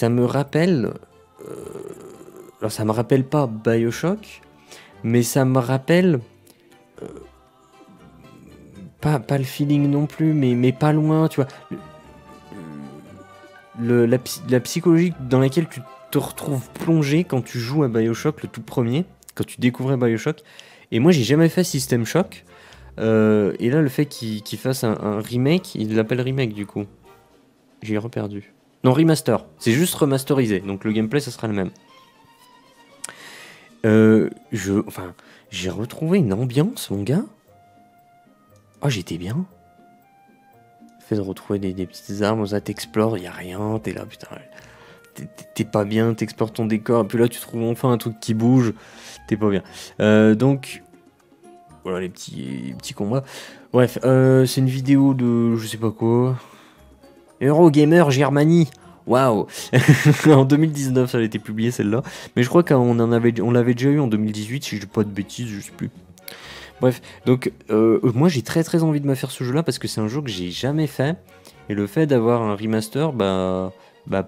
me rappelle... alors ça me rappelle pas BioShock, mais ça me rappelle... pas le feeling non plus, mais pas loin, tu vois. La psychologie dans laquelle tu te retrouves plongé quand tu joues à BioShock, le tout premier, quand tu découvrais BioShock. Et moi, j'ai jamais fait System Shock. Et là, le fait qu'il fasse un remake, il l'appelle remake du coup. J'ai reperdu. Non, remaster. C'est juste remasterisé. Donc le gameplay, ça sera le même. Enfin, j'ai retrouvé une ambiance, mon gars. Oh, j'étais bien. Le fait de retrouver des petites armes, ça t'explore, y a rien, t'es là, putain. T'es pas bien, t'explores ton décor, et puis là, tu trouves enfin un truc qui bouge. T'es pas bien. Donc, voilà les petits combats. Bref, c'est une vidéo de je sais pas quoi. Eurogamer Germany. Waouh. En 2019, ça a été publié celle-là. Mais je crois qu'on l'avait déjà eu en 2018, si je dis pas de bêtises, je sais plus. Bref, donc moi j'ai très envie de me faire ce jeu-là parce que c'est un jeu que j'ai jamais fait. Et le fait d'avoir un remaster, bah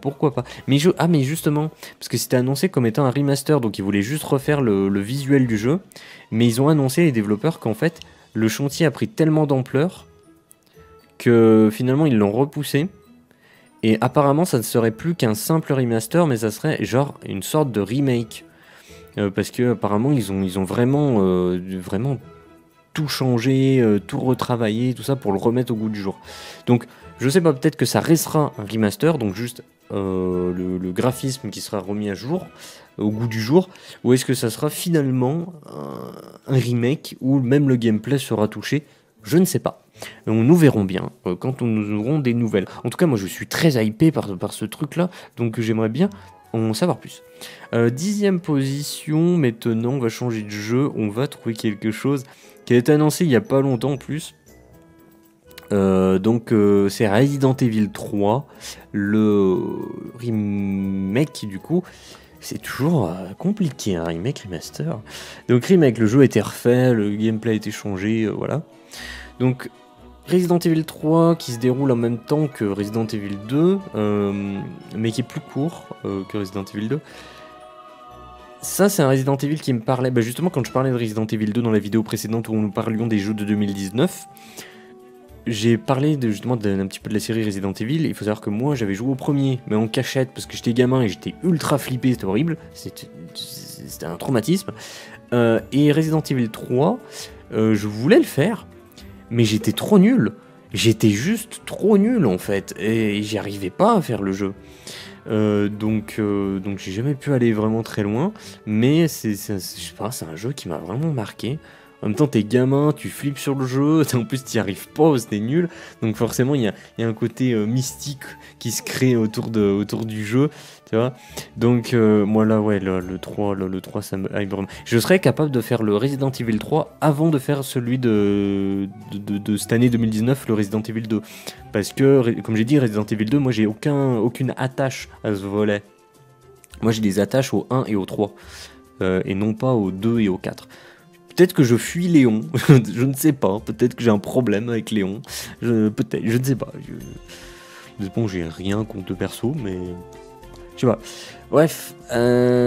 pourquoi pas. Mais justement, parce que c'était annoncé comme étant un remaster, donc ils voulaient juste refaire le visuel du jeu. Mais ils ont annoncé, les développeurs, qu'en fait, le chantier a pris tellement d'ampleur que finalement ils l'ont repoussé. Et apparemment ça ne serait plus qu'un simple remaster, mais ça serait genre une sorte de remake. Parce que apparemment ils ont vraiment tout changé, tout retravaillé, tout ça pour le remettre au goût du jour. Donc je sais pas, peut-être que ça restera un remaster, donc juste le graphisme qui sera remis à jour, au goût du jour, ou est-ce que ça sera finalement un remake où même le gameplay sera touché? Je ne sais pas. Nous verrons bien quand nous aurons des nouvelles. En tout cas, moi je suis très hypé par ce truc-là, donc j'aimerais bien en savoir plus. 10e position, maintenant on va changer de jeu, on va trouver quelque chose qui a été annoncé il n'y a pas longtemps en plus. Donc c'est Resident Evil 3, le remake du coup. C'est toujours compliqué, un remake, remaster. Donc remake, le jeu a été refait, le gameplay a été changé, voilà. Donc Resident Evil 3 qui se déroule en même temps que Resident Evil 2, mais qui est plus court que Resident Evil 2. Ça, c'est un Resident Evil qui me parlait. Bah justement, quand je parlais de Resident Evil 2 dans la vidéo précédente où nous parlions des jeux de 2019, j'ai parlé justement d'un petit peu de la série Resident Evil. Il faut savoir que moi, j'avais joué au premier, mais en cachette parce que j'étais gamin et j'étais ultra flippé, c'était horrible. C'était un traumatisme. Et Resident Evil 3, je voulais le faire, mais j'étais trop nul. J'étais juste trop nul en fait, et j'y arrivais pas à faire le jeu. Donc j'ai jamais pu aller vraiment très loin, mais je sais pas, c'est un jeu qui m'a vraiment marqué. En même temps, t'es gamin, tu flippes sur le jeu, en plus t'y arrives pas, c'était nul. Donc forcément, il y a un côté mystique qui se crée autour du jeu, tu vois. Donc moi là, ouais, le 3, ça me hype vraiment. Je serais capable de faire le Resident Evil 3 avant de faire celui de cette année 2019, le Resident Evil 2. Parce que, comme j'ai dit, Resident Evil 2, moi j'ai aucune attache à ce volet. Moi j'ai des attaches au 1 et au 3, et non pas au 2 et au 4. Peut-être que je fuis Léon, je ne sais pas, peut-être que j'ai un problème avec Léon, peut-être, je ne sais pas. Bon, j'ai rien contre le perso, mais je sais pas. Bref,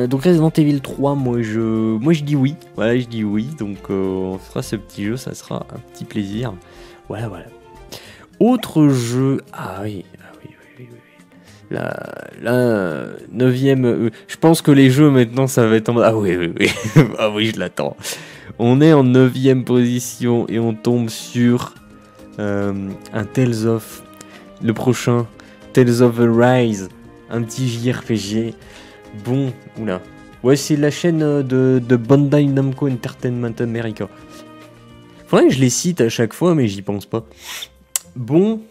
donc Resident Evil 3, moi je dis oui, voilà, je dis oui, donc on fera ce petit jeu, ça sera un petit plaisir. Voilà. Autre jeu, ah oui. La 9ème, je pense que les jeux maintenant ça va être en mode, ah oui, ah oui, je l'attends. On est en 9ème position et on tombe sur un Tales of, le prochain Tales of Arise, un petit JRPG. Bon, oula. Ouais, c'est la chaîne de Bandai Namco Entertainment America. Faudrait que je les cite à chaque fois, mais j'y pense pas. Bon.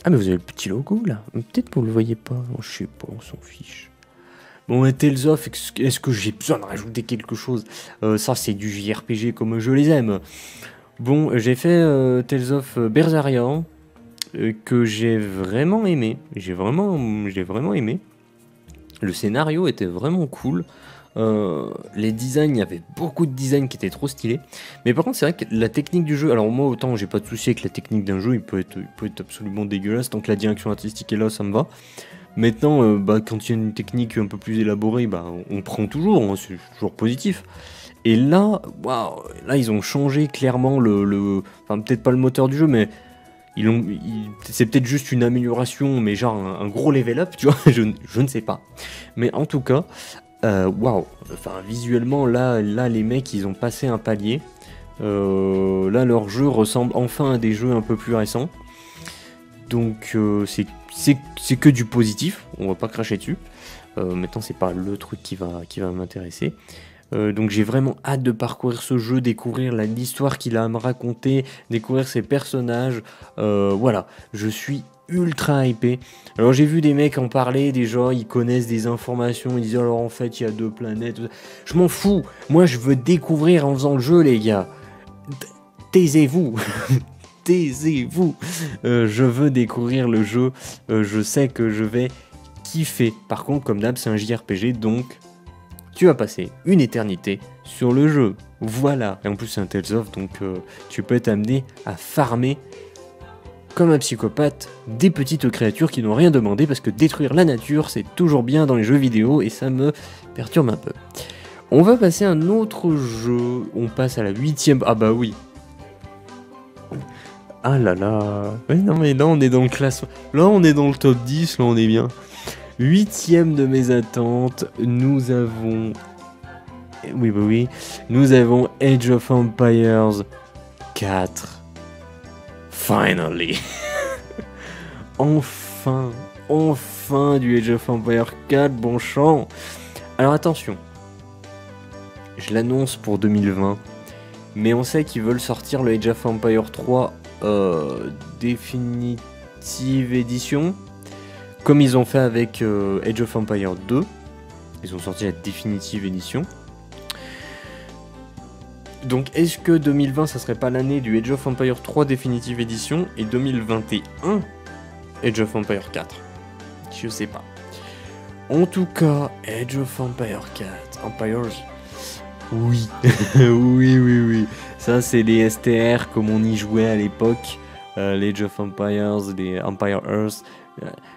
Ah, mais vous avez le petit logo là. Peut-être que vous le voyez pas. Je sais pas, on s'en fiche. Bon, Tales of, est-ce que j'ai besoin de rajouter quelque chose? Ça, c'est du JRPG comme je les aime. Bon, j'ai fait Tales of Berseria, que j'ai vraiment aimé. J'ai vraiment aimé. Le scénario était vraiment cool. Les designs, il y avait beaucoup de designs qui étaient trop stylés. Mais par contre, c'est vrai que la technique du jeu, alors moi, autant j'ai pas de souci avec la technique d'un jeu, il peut être absolument dégueulasse. Tant que la direction artistique est là, ça me va. Maintenant, quand il y a une technique un peu plus élaborée, on prend toujours, hein, c'est toujours positif. Et là, waouh, là, ils ont changé clairement enfin, peut-être pas le moteur du jeu, mais c'est peut-être juste une amélioration, mais genre un gros level up, tu vois, je ne sais pas. Mais en tout cas, waouh, enfin visuellement là les mecs ils ont passé un palier. Là leur jeu ressemble enfin à des jeux un peu plus récents. Donc c'est que du positif, on va pas cracher dessus. Maintenant c'est pas le truc qui va m'intéresser. Donc j'ai vraiment hâte de parcourir ce jeu, découvrir l'histoire qu'il a à me raconter, découvrir ses personnages. Voilà, je suis ultra hypé. Alors j'ai vu des mecs en parler, des gens ils connaissent des informations, ils disent alors en fait il y a 2 planètes. Je m'en fous, moi je veux découvrir en faisant le jeu les gars. Taisez-vous. Taisez-vous. Je veux découvrir le jeu, je sais que je vais kiffer. Par contre comme d'hab c'est un JRPG donc tu vas passer une éternité sur le jeu. Voilà. Et en plus c'est un Tales of donc tu peux être amené à farmer comme un psychopathe des petites créatures qui n'ont rien demandé parce que détruire la nature c'est toujours bien dans les jeux vidéo et ça me perturbe un peu. On va passer à un autre jeu. On passe à la 8ème... Ah bah oui. Ah là là. Mais non mais là on est dans le classement. Là on est dans le top 10, là on est bien. 8ème de mes attentes, nous avons... Oui, bah oui. Nous avons Age of Empires 4. Finally. Enfin du Age of Empires 4, bon chant. Alors attention. Je l'annonce pour 2020. Mais on sait qu'ils veulent sortir le Age of Empires 3 Definitive Edition. Comme ils ont fait avec Age of Empires 2, ils ont sorti la Definitive Edition. Donc est-ce que 2020 ça serait pas l'année du Age of Empires 3 Definitive Edition et 2021 Age of Empires 4? Je sais pas. En tout cas, Age of Empires 4, Empires, oui, oui. Ça c'est les STR comme on y jouait à l'époque, les Age of Empires, les Empire Earth.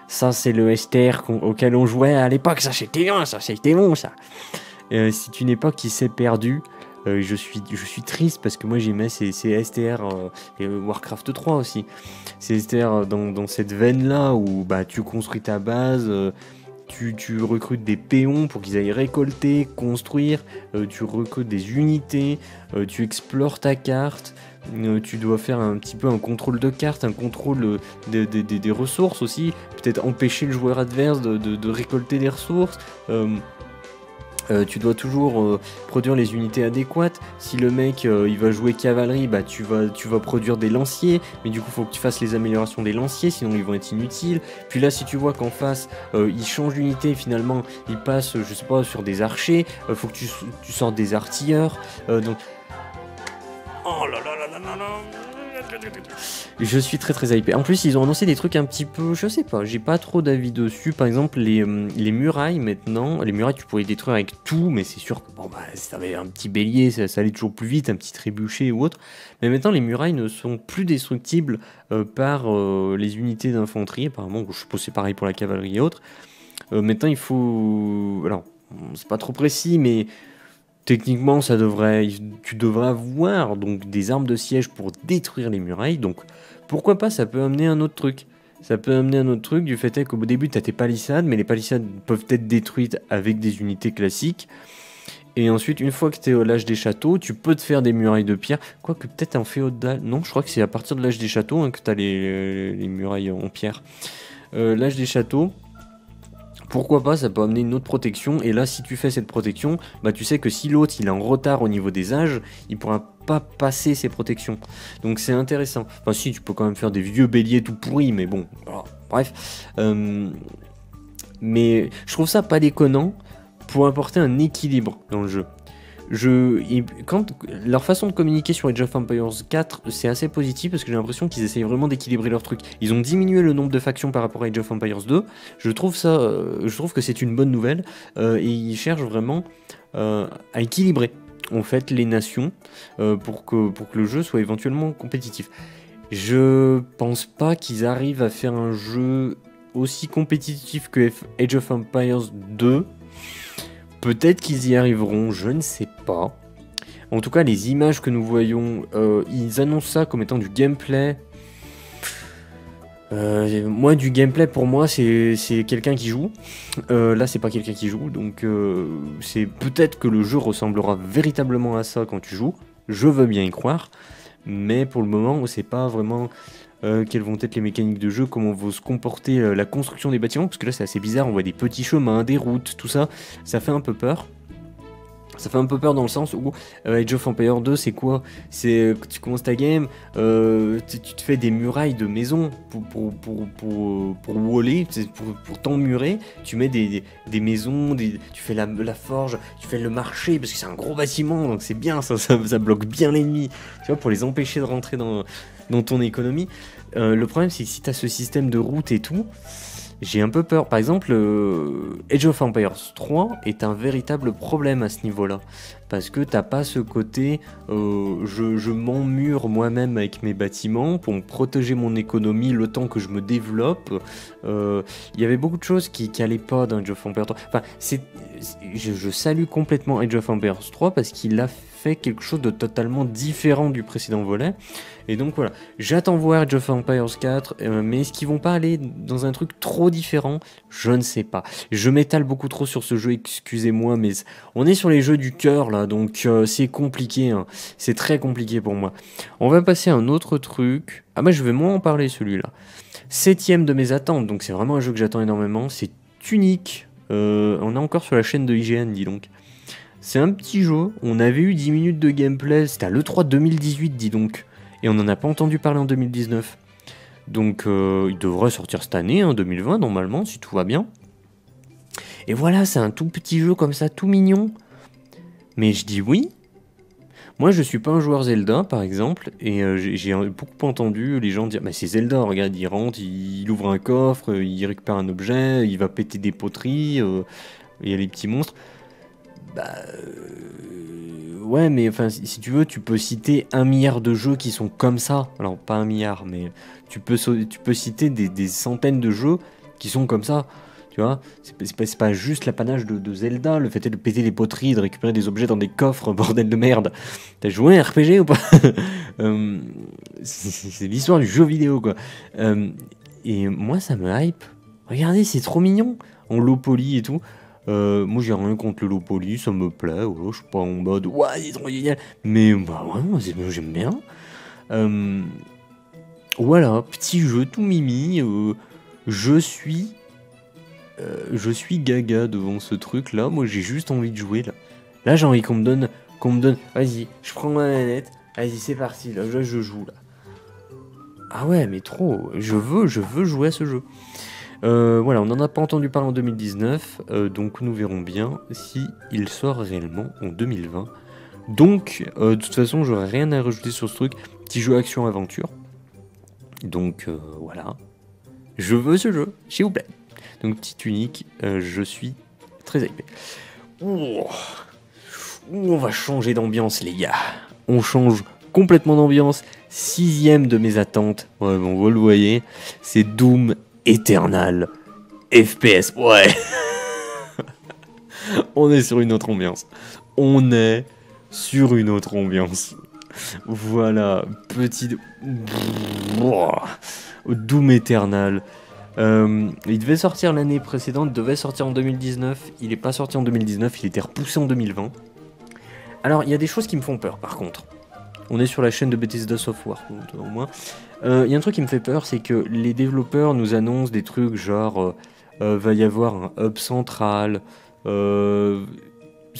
Ça c'est le STR auquel on jouait à l'époque, ça c'était bon ça. C'est une époque qui s'est perdue. Je suis triste parce que moi j'aimais ces STR et Warcraft 3 aussi. Ces STR dans cette veine là où tu construis ta base, tu recrutes des péons pour qu'ils aillent récolter, construire, tu recrutes des unités, tu explores ta carte. Tu dois faire un petit peu un contrôle de carte, un contrôle des ressources aussi, peut-être empêcher le joueur adverse de récolter des ressources. Tu dois toujours produire les unités adéquates. Si le mec il va jouer cavalerie, tu vas produire des lanciers, mais du coup faut que tu fasses les améliorations des lanciers, sinon ils vont être inutiles. Puis là si tu vois qu'en face il change d'unité, finalement il passe je sais pas sur des archers, faut que tu sortes des artilleurs. Donc oh là là là là là là. Je suis très hypé. En plus, ils ont annoncé des trucs un petit peu, je sais pas, j'ai pas trop d'avis dessus. Par exemple, les murailles maintenant, les murailles tu pourrais les détruire avec tout, mais c'est sûr que ça avait un petit bélier, ça allait toujours plus vite, un petit trébuchet ou autre. Mais maintenant, les murailles ne sont plus destructibles par les unités d'infanterie. Apparemment, je suppose c'est pareil pour la cavalerie et autres. Maintenant, il faut, alors, c'est pas trop précis, mais techniquement, tu devrais avoir donc des armes de siège pour détruire les murailles. Donc, pourquoi pas, ça peut amener un autre truc. Ça peut amener un autre truc, du fait est qu'au début, tu as tes palissades, mais les palissades peuvent être détruites avec des unités classiques. Et ensuite, une fois que tu es au l'âge des châteaux, tu peux te faire des murailles de pierre. Quoique peut-être en féodal... Non, je crois que c'est à partir de l'âge des châteaux que tu as les murailles en pierre. L'âge des châteaux... Pourquoi pas, ça peut amener une autre protection, et là si tu fais cette protection, tu sais que si l'autre il est en retard au niveau des âges, il pourra pas passer ses protections. Donc c'est intéressant. Enfin si, tu peux quand même faire des vieux béliers tout pourris, mais bon, voilà. Bref. Mais je trouve ça pas déconnant pour apporter un équilibre dans le jeu. Quand leur façon de communiquer sur Age of Empires 4, c'est assez positif parce que j'ai l'impression qu'ils essayent vraiment d'équilibrer leur truc. Ils ont diminué le nombre de factions par rapport à Age of Empires 2. Je trouve que c'est une bonne nouvelle et ils cherchent vraiment à équilibrer en fait les nations pour que le jeu soit éventuellement compétitif. Je pense pas qu'ils arrivent à faire un jeu aussi compétitif que Age of Empires 2. Peut-être qu'ils y arriveront, je ne sais pas. En tout cas, les images que nous voyons, ils annoncent ça comme étant du gameplay. Moi, du gameplay, pour moi, c'est quelqu'un qui joue. Là, c'est pas quelqu'un qui joue, donc c'est peut-être que le jeu ressemblera véritablement à ça quand tu joues. Je veux bien y croire, mais pour le moment, on sait pas vraiment quelles vont être les mécaniques de jeu, comment vont se comporter la construction des bâtiments, parce que là c'est assez bizarre, on voit des petits chemins, des routes, tout ça, ça fait un peu peur. Ça fait un peu peur dans le sens où Age of Empires 2 c'est quoi? C'est tu commences ta game, tu te fais des murailles de maison pour waller, pour t'emmurer, tu mets des maisons, tu fais la forge, tu fais le marché, parce que c'est un gros bâtiment, donc c'est bien, ça bloque bien l'ennemi, tu vois, pour les empêcher de rentrer dans ton économie. Le problème c'est que si tu as ce système de route et tout, j'ai un peu peur. Par exemple, Age of Empires 3 est un véritable problème à ce niveau-là. Parce que t'as pas ce côté, je m'emmure moi-même avec mes bâtiments pour me protéger mon économie le temps que je me développe. Il y avait beaucoup de choses qui allaient pas dans Age of Empires 3. Enfin, je salue complètement Age of Empires 3 parce qu'il a fait quelque chose de totalement différent du précédent volet. Et donc voilà, j'attends voir Age of Empires 4, mais est-ce qu'ils vont pas aller dans un truc trop différent? Je ne sais pas. Je m'étale beaucoup trop sur ce jeu, excusez-moi, mais on est sur les jeux du cœur là, donc c'est compliqué, hein. C'est très compliqué pour moi. On va passer à un autre truc. Ah moi je vais moins en parler celui-là. 7ème de mes attentes, donc c'est vraiment un jeu que j'attends énormément, c'est Tunic. On est encore sur la chaîne de IGN, dis donc. C'est un petit jeu, on avait eu 10 minutes de gameplay, c'était à l'E3 2018, dis donc. Et on n'en a pas entendu parler en 2019. Donc il devrait sortir cette année, hein, 2020 normalement, si tout va bien. Et voilà, c'est un tout petit jeu comme ça, tout mignon. Mais je dis oui. Moi je suis pas un joueur Zelda par exemple, et j'ai beaucoup entendu les gens dire bah, c'est Zelda, regarde, il rentre, il ouvre un coffre, il récupère un objet, il va péter des poteries, il y a les petits monstres. Bah ouais, mais enfin si tu veux, tu peux citer 1 milliard de jeux qui sont comme ça. Alors pas 1 milliard, mais tu peux citer des centaines de jeux qui sont comme ça. Tu vois, c'est pas juste l'apanage de Zelda, le fait de péter les poteries, de récupérer des objets dans des coffres, bordel de merde. T'as joué à un RPG ou pas? C'est l'histoire du jeu vidéo quoi. Et moi ça me hype. Regardez, c'est trop mignon. En low poly et tout. Moi j'ai rien contre le low poly, ça me plaît, je suis pas en mode ouais c'est trop génial, mais bah ouais moi j'aime bien. Voilà, petit jeu tout mimi, je suis gaga devant ce truc là, moi j'ai juste envie de jouer là. Là j'ai envie qu'on me donne, vas-y, je prends ma manette, vas-y c'est parti, là je joue là. Ah ouais mais trop, je veux jouer à ce jeu. Voilà, on n'en a pas entendu parler en 2019, donc nous verrons bien si il sort réellement en 2020. Donc, de toute façon, j'aurais rien à rajouter sur ce truc. Petit jeu action-aventure. Donc, voilà. Je veux ce jeu, s'il vous plaît. Donc, petit unique, je suis très hypé. On va changer d'ambiance, les gars. On change complètement d'ambiance. 6ème de mes attentes. Ouais, bon, vous le voyez, c'est Doom Eternal FPS, ouais. On est sur une autre ambiance. Voilà, petit Doom Eternal. Il devait sortir l'année précédente, il devait sortir en 2019. Il n'est pas sorti en 2019, il était repoussé en 2020. Alors, il y a des choses qui me font peur, par contre. On est sur la chaîne de Bethesda Software, au moins. Il y a un truc qui me fait peur, c'est que les développeurs nous annoncent des trucs genre va y avoir un hub central, ce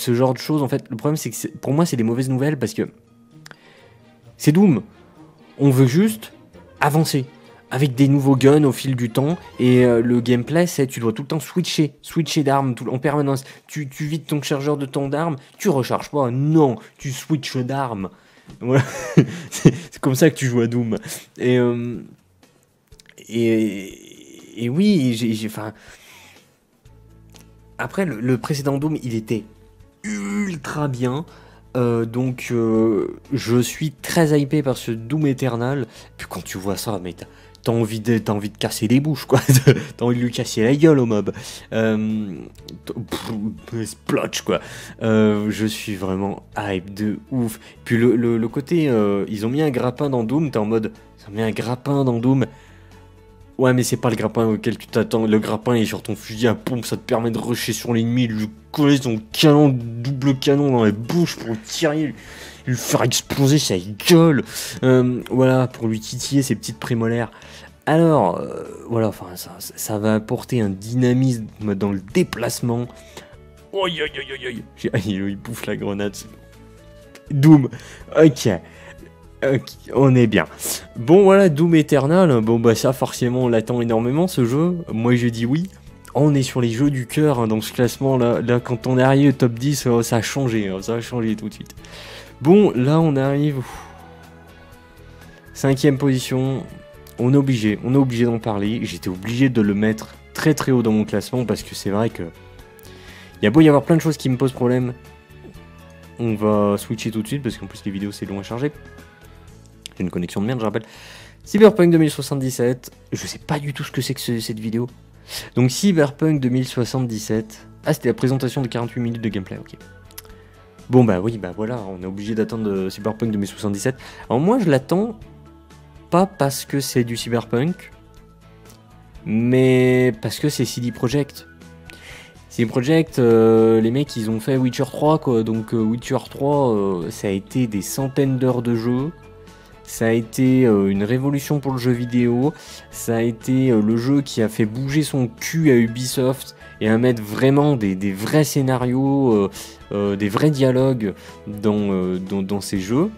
genre de choses. En fait, le problème c'est que pour moi c'est des mauvaises nouvelles parce que c'est Doom. On veut juste avancer. avec des nouveaux guns au fil du temps. Et le gameplay, c'est tu dois tout le temps switcher d'armes en permanence. Tu vides ton chargeur de ton d'armes, tu recharges pas, non, tu switches d'armes. Voilà. C'est comme ça que tu joues à Doom. Et oui, enfin... Après, le précédent Doom, il était ultra bien. Donc, je suis très hypé par ce Doom Eternal. Puis quand tu vois ça, mais t'as envie de casser les bouches, quoi. T'as envie de lui casser la gueule au mob. Splotch, quoi. Je suis vraiment hype de ouf. Puis le côté, ils ont mis un grappin dans Doom. T'es en mode, ils ont mis un grappin dans Doom. Ouais, mais c'est pas le grappin auquel tu t'attends. Le grappin est sur ton fusil à pompe, ça te permet de rusher sur l'ennemi, de lui coller son canon, double canon dans la bouche pour le tirer, lui faire exploser sa gueule. Voilà, pour lui titiller ses petites prémolaires. Alors, voilà, enfin, ça va apporter un dynamisme dans le déplacement. Oi, oi, oi, oi, oi. Il bouffe la grenade. Doom. Ok. On est bien. Bon voilà, Doom Eternal, bon bah ça forcément on l'attend énormément ce jeu, moi je dis oui. On est sur les jeux du cœur hein, dans ce classement là, quand on est arrivé au top 10, ça a changé tout de suite. Bon là on arrive, 5ème position, on est obligé d'en parler, j'étais obligé de le mettre très très haut dans mon classement parce que c'est vrai que il y a beau y avoir plein de choses qui me posent problème, on va switcher tout de suite parce qu'en plus les vidéos c'est long à charger. Une connexion de merde, je rappelle. Cyberpunk 2077, je sais pas du tout ce que c'est que cette vidéo. Donc Cyberpunk 2077, ah c'était la présentation de 48 minutes de gameplay, ok. Bon bah oui, bah voilà, on est obligé d'attendre Cyberpunk 2077. Alors moi je l'attends, pas parce que c'est du Cyberpunk, mais parce que c'est CD Projekt. CD Projekt, les mecs ils ont fait Witcher 3 quoi, donc Witcher 3 ça a été des centaines d'heures de jeu. Ça a été une révolution pour le jeu vidéo, ça a été le jeu qui a fait bouger son cul à Ubisoft et à mettre vraiment des vrais scénarios, des vrais dialogues dans ces jeux,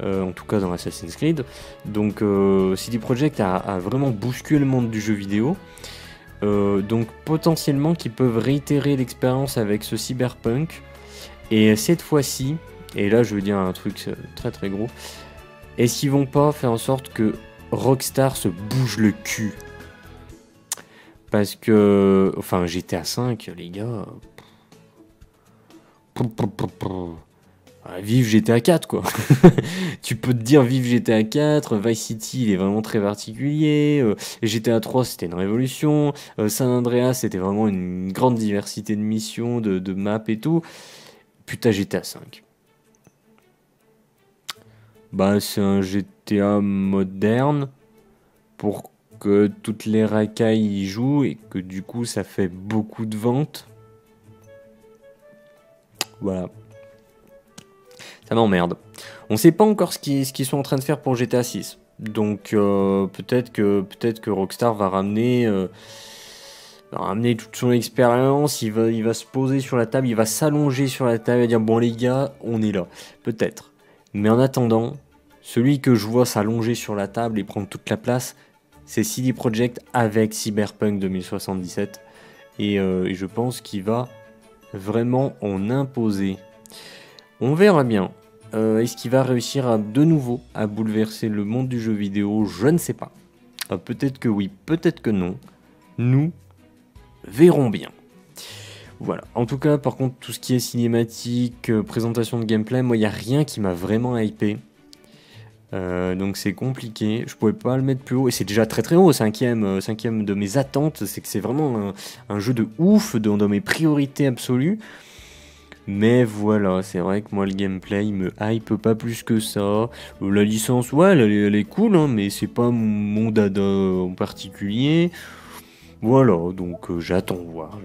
en tout cas dans Assassin's Creed. Donc CD Projekt a vraiment bousculé le monde du jeu vidéo, donc potentiellement qu'ils peuvent réitérer l'expérience avec ce Cyberpunk, et cette fois-ci, et là je veux dire un truc très très gros, est-ce qu'ils vont pas faire en sorte que Rockstar se bouge le cul? Parce que... Enfin, GTA 5, les gars... Vive GTA 4, quoi. Tu peux te dire vive GTA 4, Vice City, il est vraiment très particulier. GTA 3, c'était une révolution. San Andreas, c'était vraiment une grande diversité de missions, de maps et tout. Putain, GTA 5. Bah, c'est un GTA moderne pour que toutes les racailles y jouent et que du coup ça fait beaucoup de ventes. Voilà. Ça m'emmerde. On sait pas encore ce qu'ils sont en train de faire pour GTA 6. Donc peut-être que Rockstar va ramener toute son expérience, il va se poser sur la table, il va s'allonger sur la table et dire bon les gars, on est là. Peut-être. Mais en attendant, celui que je vois s'allonger sur la table et prendre toute la place, c'est CD Projekt avec Cyberpunk 2077. Et je pense qu'il va vraiment en imposer. On verra bien. Est-ce qu'il va réussir de nouveau à bouleverser le monde du jeu vidéo? Je ne sais pas. Peut-être que oui, peut-être que non. Nous verrons bien. Voilà. En tout cas, par contre, tout ce qui est cinématique, présentation de gameplay, moi, il n'y a rien qui m'a vraiment hypé. Donc c'est compliqué. Je pouvais pas le mettre plus haut. Et c'est déjà très très haut, cinquième de mes attentes. C'est que c'est vraiment un jeu de ouf, dans mes priorités absolues. Mais voilà, c'est vrai que moi, le gameplay, il me hype pas plus que ça. La licence, ouais, elle est cool, hein, mais c'est pas mon dada en particulier. Voilà, donc j'attends voir.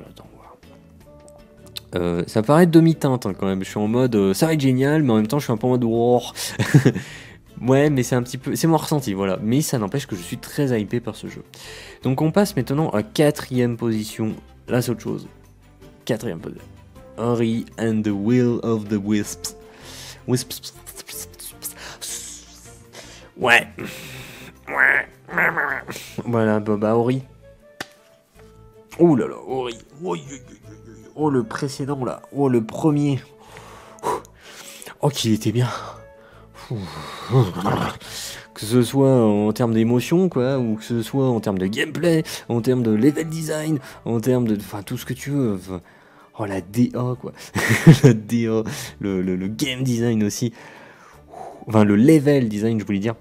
Ça paraît demi-teinte hein, quand même, je suis en mode ça va être génial, mais en même temps je suis un peu en mode war. Ouais, mais c'est un petit peu, c'est mon ressenti, voilà. Mais ça n'empêche que je suis très hypé par ce jeu. Donc on passe maintenant à 4ème position, là c'est autre chose. 4ème position. Ori and the Will of the Wisps. Ouais. Voilà, bah Ori. Oh là là, Ori. Oh, le précédent là. Oh, le premier. Oh, qu'il était bien. Que ce soit en termes d'émotion, quoi, ou que ce soit en termes de gameplay, en termes de level design, en termes de... Enfin, tout ce que tu veux. Enfin, oh, la DA, quoi. La DA, le game design aussi. Enfin, le level design, je voulais dire.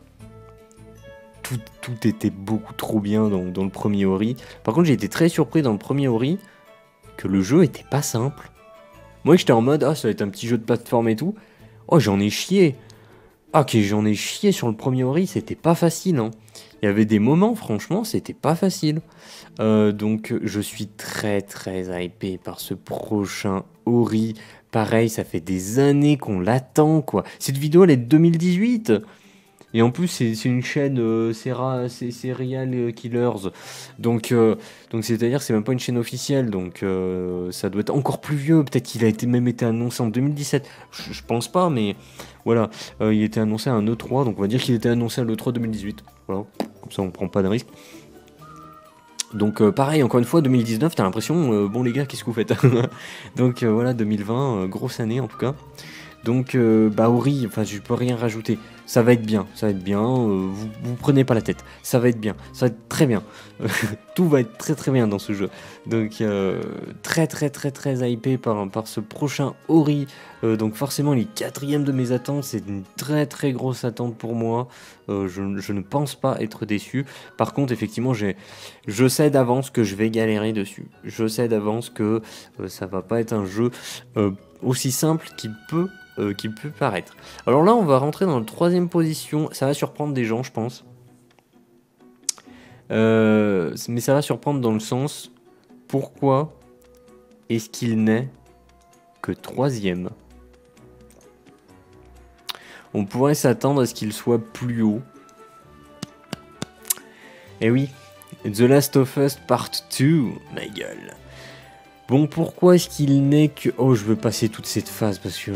Tout était beaucoup trop bien dans le premier Ori. Par contre, j'ai été très surpris dans le premier Ori que le jeu était pas simple. Moi, j'étais en mode, ah, ça va être un petit jeu de plateforme et tout. Oh, j'en ai chié. Ah, ok, j'en ai chié sur le premier Ori, c'était pas facile, hein. Il y avait des moments, franchement, c'était pas facile. Donc, je suis très très hypé par ce prochain Ori. Pareil, ça fait des années qu'on l'attend, quoi. Cette vidéo, elle est de 2018. Et en plus, c'est une chaîne, c'est Serial Killers. Donc c'est-à-dire que c'est même pas une chaîne officielle. Donc ça doit être encore plus vieux. Peut-être qu'il a même été annoncé en 2017. Je pense pas, mais voilà. Il était annoncé à un E3. Donc on va dire qu'il était annoncé à l'E3 2018. Voilà. Comme ça, on prend pas de risque. Donc pareil, encore une fois, 2019, t'as l'impression, bon les gars, qu'est-ce que vous faites? Donc voilà, 2020, grosse année en tout cas. Donc, bah Ori, enfin, je peux rien rajouter. Ça va être bien, vous prenez pas la tête. Ça va être bien, ça va être très bien. Tout va être très très bien dans ce jeu. Donc, très très très très hypé par ce prochain Ori. Donc, forcément, les quatrièmes de mes attentes, c'est une très très grosse attente pour moi. Je ne pense pas être déçu. Par contre, effectivement, je sais d'avance que je vais galérer dessus. Je sais d'avance que ça va pas être un jeu aussi simple qu'il peut paraître. Alors là, on va rentrer dans la troisième position. Ça va surprendre des gens, je pense. Mais ça va surprendre dans le sens, pourquoi est-ce qu'il n'est que troisième? On pourrait s'attendre à ce qu'il soit plus haut. Eh oui, The Last of Us Part 2, ma gueule. Bon, pourquoi est-ce qu'il n'est que... Oh, je veux passer toute cette phase, parce que...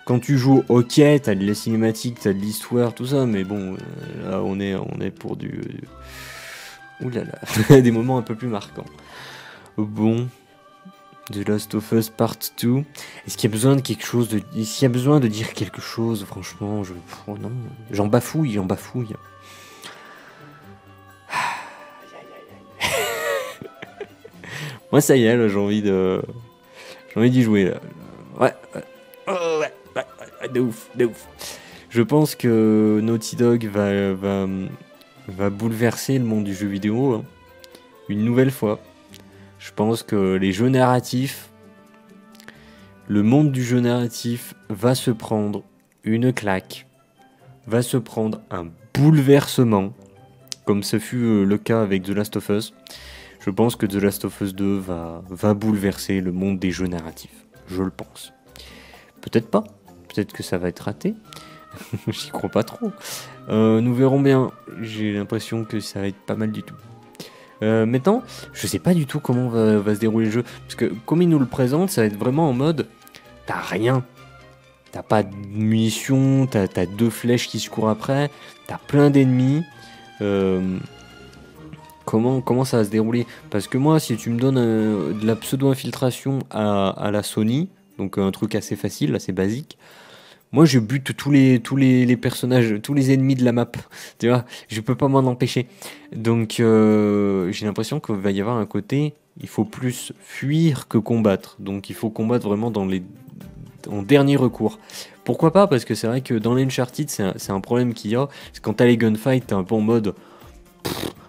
quand tu joues, ok, t'as de la cinématique, t'as de l'histoire, tout ça, mais bon, là, on est pour du... Ouh là là, des moments un peu plus marquants. Bon, The Last of Us Part 2. Est-ce qu'il y a besoin de quelque chose de... Est-ce qu'il y a besoin de dire quelque chose? Franchement, oh non, j'en bafouille. Moi, ça y est, là, j'ai envie d'y jouer, là. Ouais. Oh, ouais, de ouf. Je pense que Naughty Dog va bouleverser le monde du jeu vidéo, hein, une nouvelle fois. Je pense que les jeux narratifs, le monde du jeu narratif va se prendre une claque, va se prendre un bouleversement, comme ce fut le cas avec The Last of Us. Je pense que The Last of Us 2 va bouleverser le monde des jeux narratifs. Je le pense. Peut-être pas. Peut-être que ça va être raté. J'y crois pas trop. Nous verrons bien. J'ai l'impression que ça va être pas mal du tout. Maintenant, je sais pas du tout comment va se dérouler le jeu. Parce que comme il nous le présente, ça va être vraiment en mode... T'as rien. T'as pas de munitions, t'as 2 flèches qui se courent après. T'as plein d'ennemis. Comment ça va se dérouler? Parce que moi, si tu me donnes de la pseudo-infiltration à la Sony, donc un truc assez facile, assez basique, moi je bute tous les personnages, tous les ennemis de la map, tu vois, je peux pas m'en empêcher. Donc j'ai l'impression qu'il va y avoir un côté, il faut plus fuir que combattre, donc il faut combattre vraiment en dernier recours. Pourquoi pas? Parce que c'est vrai que dans les Uncharted, c'est un problème qu'il y a, c'est quand t'as les gunfights, t'es un peu en mode...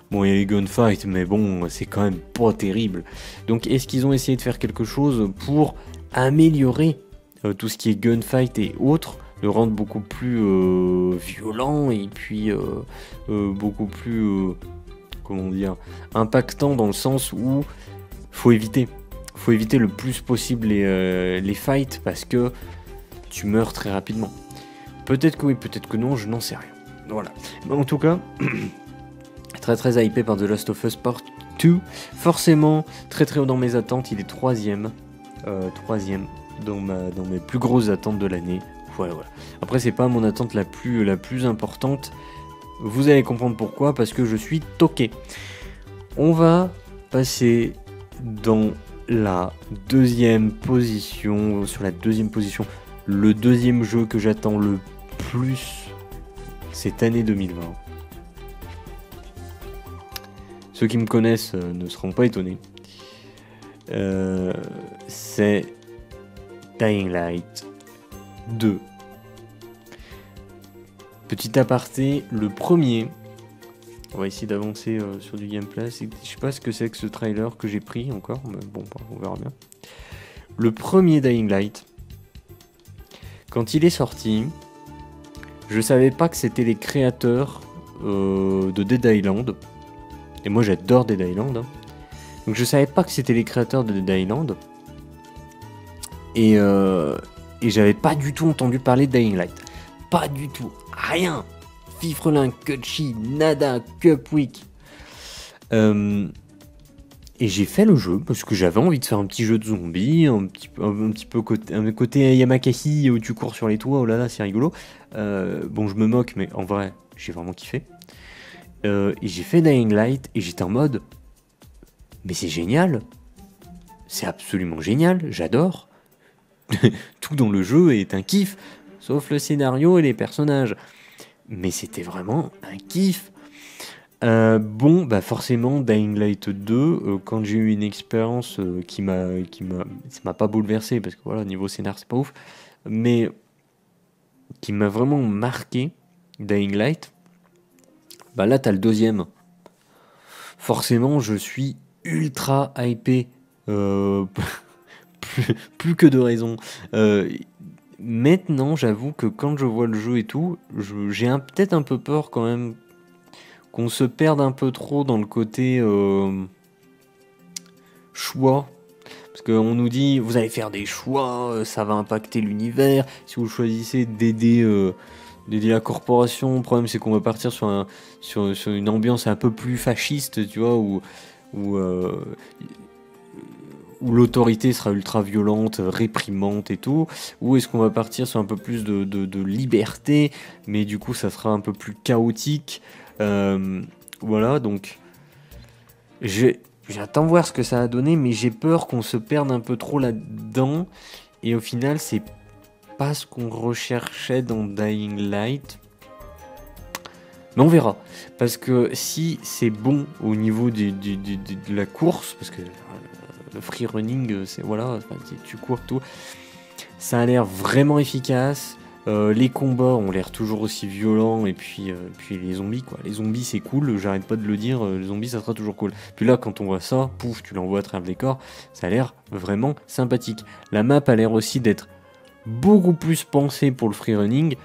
Bon, il y a les gunfights, mais bon, c'est quand même pas terrible. Donc, est-ce qu'ils ont essayé de faire quelque chose pour améliorer tout ce qui est gunfight et autres, le rendre beaucoup plus violent et puis beaucoup plus, comment dire, impactant dans le sens où faut éviter le plus possible les fights parce que tu meurs très rapidement. Peut-être que oui, peut-être que non, je n'en sais rien. Voilà. Mais en tout cas... Très hypé par The Last of Us Part 2. Forcément, très haut dans mes attentes. Il est troisième dans mes plus grosses attentes de l'année. Voilà. Après, c'est pas mon attente la plus importante. Vous allez comprendre pourquoi, parce que je suis toqué. On va passer dans la deuxième position, sur la deuxième position, le deuxième jeu que j'attends le plus cette année 2020. Ceux qui me connaissent ne seront pas étonnés. C'est Dying Light 2. Petit aparté, le premier, on va essayer d'avancer sur du gameplay. Je sais pas ce que c'est que ce trailer que j'ai pris encore, mais bon, on verra bien. Le premier Dying Light, quand il est sorti, je savais pas que c'était les créateurs de Dead Island. Et moi j'adore Dead Island. Hein. Donc je savais pas que c'était les créateurs de Dead Island. Et j'avais pas du tout entendu parler de Dying Light. Pas du tout. Rien. Fifrelin, Kutchi, nada, Cupweek. Et j'ai fait le jeu parce que j'avais envie de faire un petit jeu de zombies, un petit peu côté Yamakasi où tu cours sur les toits, oh là là, c'est rigolo. Bon, je me moque, mais en vrai, j'ai vraiment kiffé. Et j'ai fait Dying Light et j'étais en mode, mais c'est génial, c'est absolument génial, j'adore. Tout dans le jeu est un kiff, sauf le scénario et les personnages. Mais c'était vraiment un kiff. Bon, bah forcément, Dying Light 2, quand j'ai eu une expérience ça m'a pas bouleversé, parce que voilà, niveau scénar, c'est pas ouf, mais qui m'a vraiment marqué, Dying Light, bah là, t'as le deuxième. Forcément, je suis ultra hypé, plus que de raison. Maintenant, j'avoue que quand je vois le jeu et tout, j'ai peut-être un peu peur quand même qu'on se perde un peu trop dans le côté choix. Parce qu'on nous dit, vous allez faire des choix, ça va impacter l'univers. Si vous choisissez d'aider la corporation, le problème c'est qu'on va partir sur une ambiance un peu plus fasciste, tu vois, où l'autorité sera ultra violente, réprimante et tout, ou est-ce qu'on va partir sur un peu plus de liberté, mais du coup ça sera un peu plus chaotique. Voilà, donc j'attends voir ce que ça a donné, mais j'ai peur qu'on se perde un peu trop là-dedans, et au final c'est pas ce qu'on recherchait dans Dying Light. Mais on verra, parce que si c'est bon au niveau de la course, parce que le free running, c'est voilà, tu cours tout, ça a l'air vraiment efficace. Les combats ont l'air toujours aussi violents, et puis les zombies, quoi. Les zombies, c'est cool, j'arrête pas de le dire, les zombies, ça sera toujours cool. Puis là, quand on voit ça, pouf, tu l'envoies à travers le décor, ça a l'air vraiment sympathique. La map a l'air aussi d'être beaucoup plus pensée pour le free running.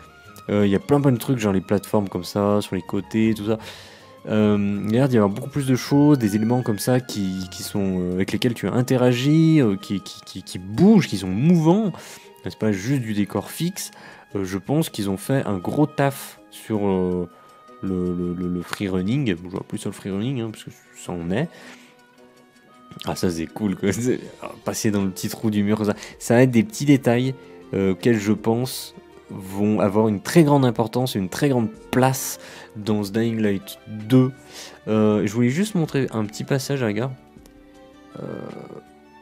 Il y a plein de trucs, genre les plateformes comme ça, sur les côtés, tout ça. Il y a l'air d'y avoir beaucoup plus de choses, des éléments comme ça qui sont avec lesquels tu interagis, qui bougent, qui sont mouvants. C'est pas juste du décor fixe. Je pense qu'ils ont fait un gros taf sur le free running. Je vois plus sur le free running, hein, parce que ça en est. Ah, ça c'est cool, quoi. Passer dans le petit trou du mur, ça va être des petits détails auxquels je pense vont avoir une très grande importance et une très grande place dans ce Dying Light 2. Je voulais juste montrer un petit passage, regarde.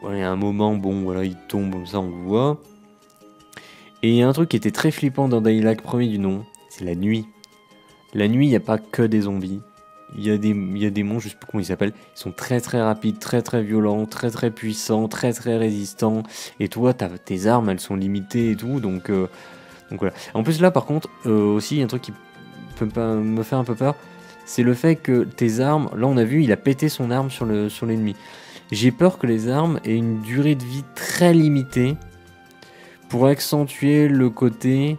Voilà, il y a un moment, bon, voilà, il tombe comme ça, on le voit. Et il y a un truc qui était très flippant dans Dying Light premier du nom, c'est la nuit. La nuit, il n'y a pas que des zombies. Il y a des monstres, je sais pas comment ils s'appellent. Ils sont très très rapides, très très violents, très très puissants, très très résistants. Et toi, tes armes, elles sont limitées et tout, donc voilà. En plus là, par contre, aussi, il y a un truc qui peut me faire un peu peur, c'est le fait que tes armes, là on a vu, il a pété son arme sur l'ennemi. J'ai peur que les armes aient une durée de vie très limitée pour accentuer le côté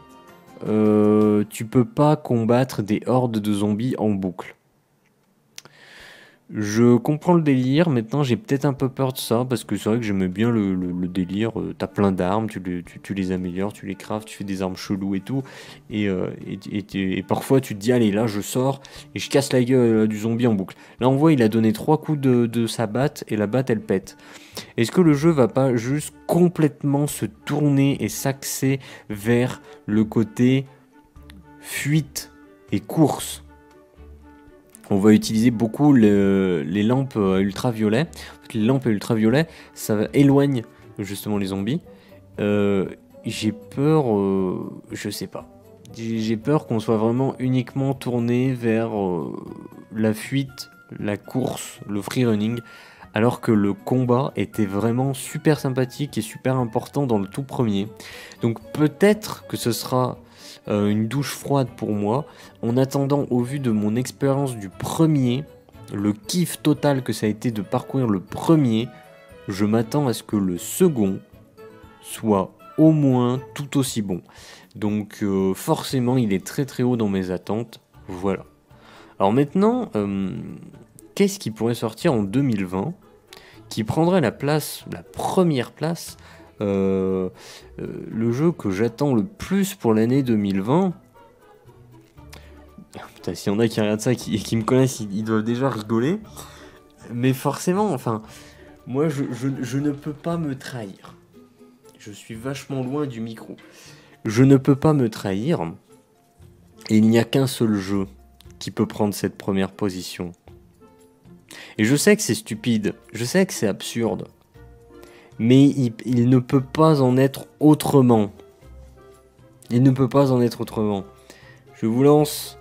tu peux pas combattre des hordes de zombies en boucle. Je comprends le délire, maintenant j'ai peut-être un peu peur de ça, parce que c'est vrai que j'aimais bien le délire, t'as plein d'armes, tu les améliores, tu les craftes, tu fais des armes cheloues et tout, et parfois tu te dis allez là je sors, et je casse la gueule du zombie en boucle. Là on voit il a donné 3 coups de sa batte, et la batte elle pète. Est-ce que le jeu va pas juste complètement se tourner et s'axer vers le côté fuite et course ? on va utiliser beaucoup les lampes ultraviolet. Les lampes ultraviolet, ça éloigne justement les zombies. J'ai peur, je sais pas. J'ai peur qu'on soit vraiment uniquement tourné vers la fuite, la course, le free running, alors que le combat était vraiment super sympathique et super important dans le tout premier. Donc peut-être que ce sera une douche froide pour moi. En attendant, au vu de mon expérience du premier, le kiff total que ça a été de parcourir le premier, je m'attends à ce que le second soit au moins tout aussi bon. Donc forcément, il est très très haut dans mes attentes. Voilà. Alors maintenant, qu'est-ce qui pourrait sortir en 2020 qui prendrait la première place, le jeu que j'attends le plus pour l'année 2020. Putain, s'il y en a qui regardent ça, qui me connaissent, ils doivent déjà rigoler. Mais forcément, enfin, moi je ne peux pas me trahir. Je suis vachement loin du micro. Je ne peux pas me trahir. Et il n'y a qu'un seul jeu qui peut prendre cette première position. Et je sais que c'est stupide, je sais que c'est absurde. Mais il ne peut pas en être autrement. Il ne peut pas en être autrement. Je vous lance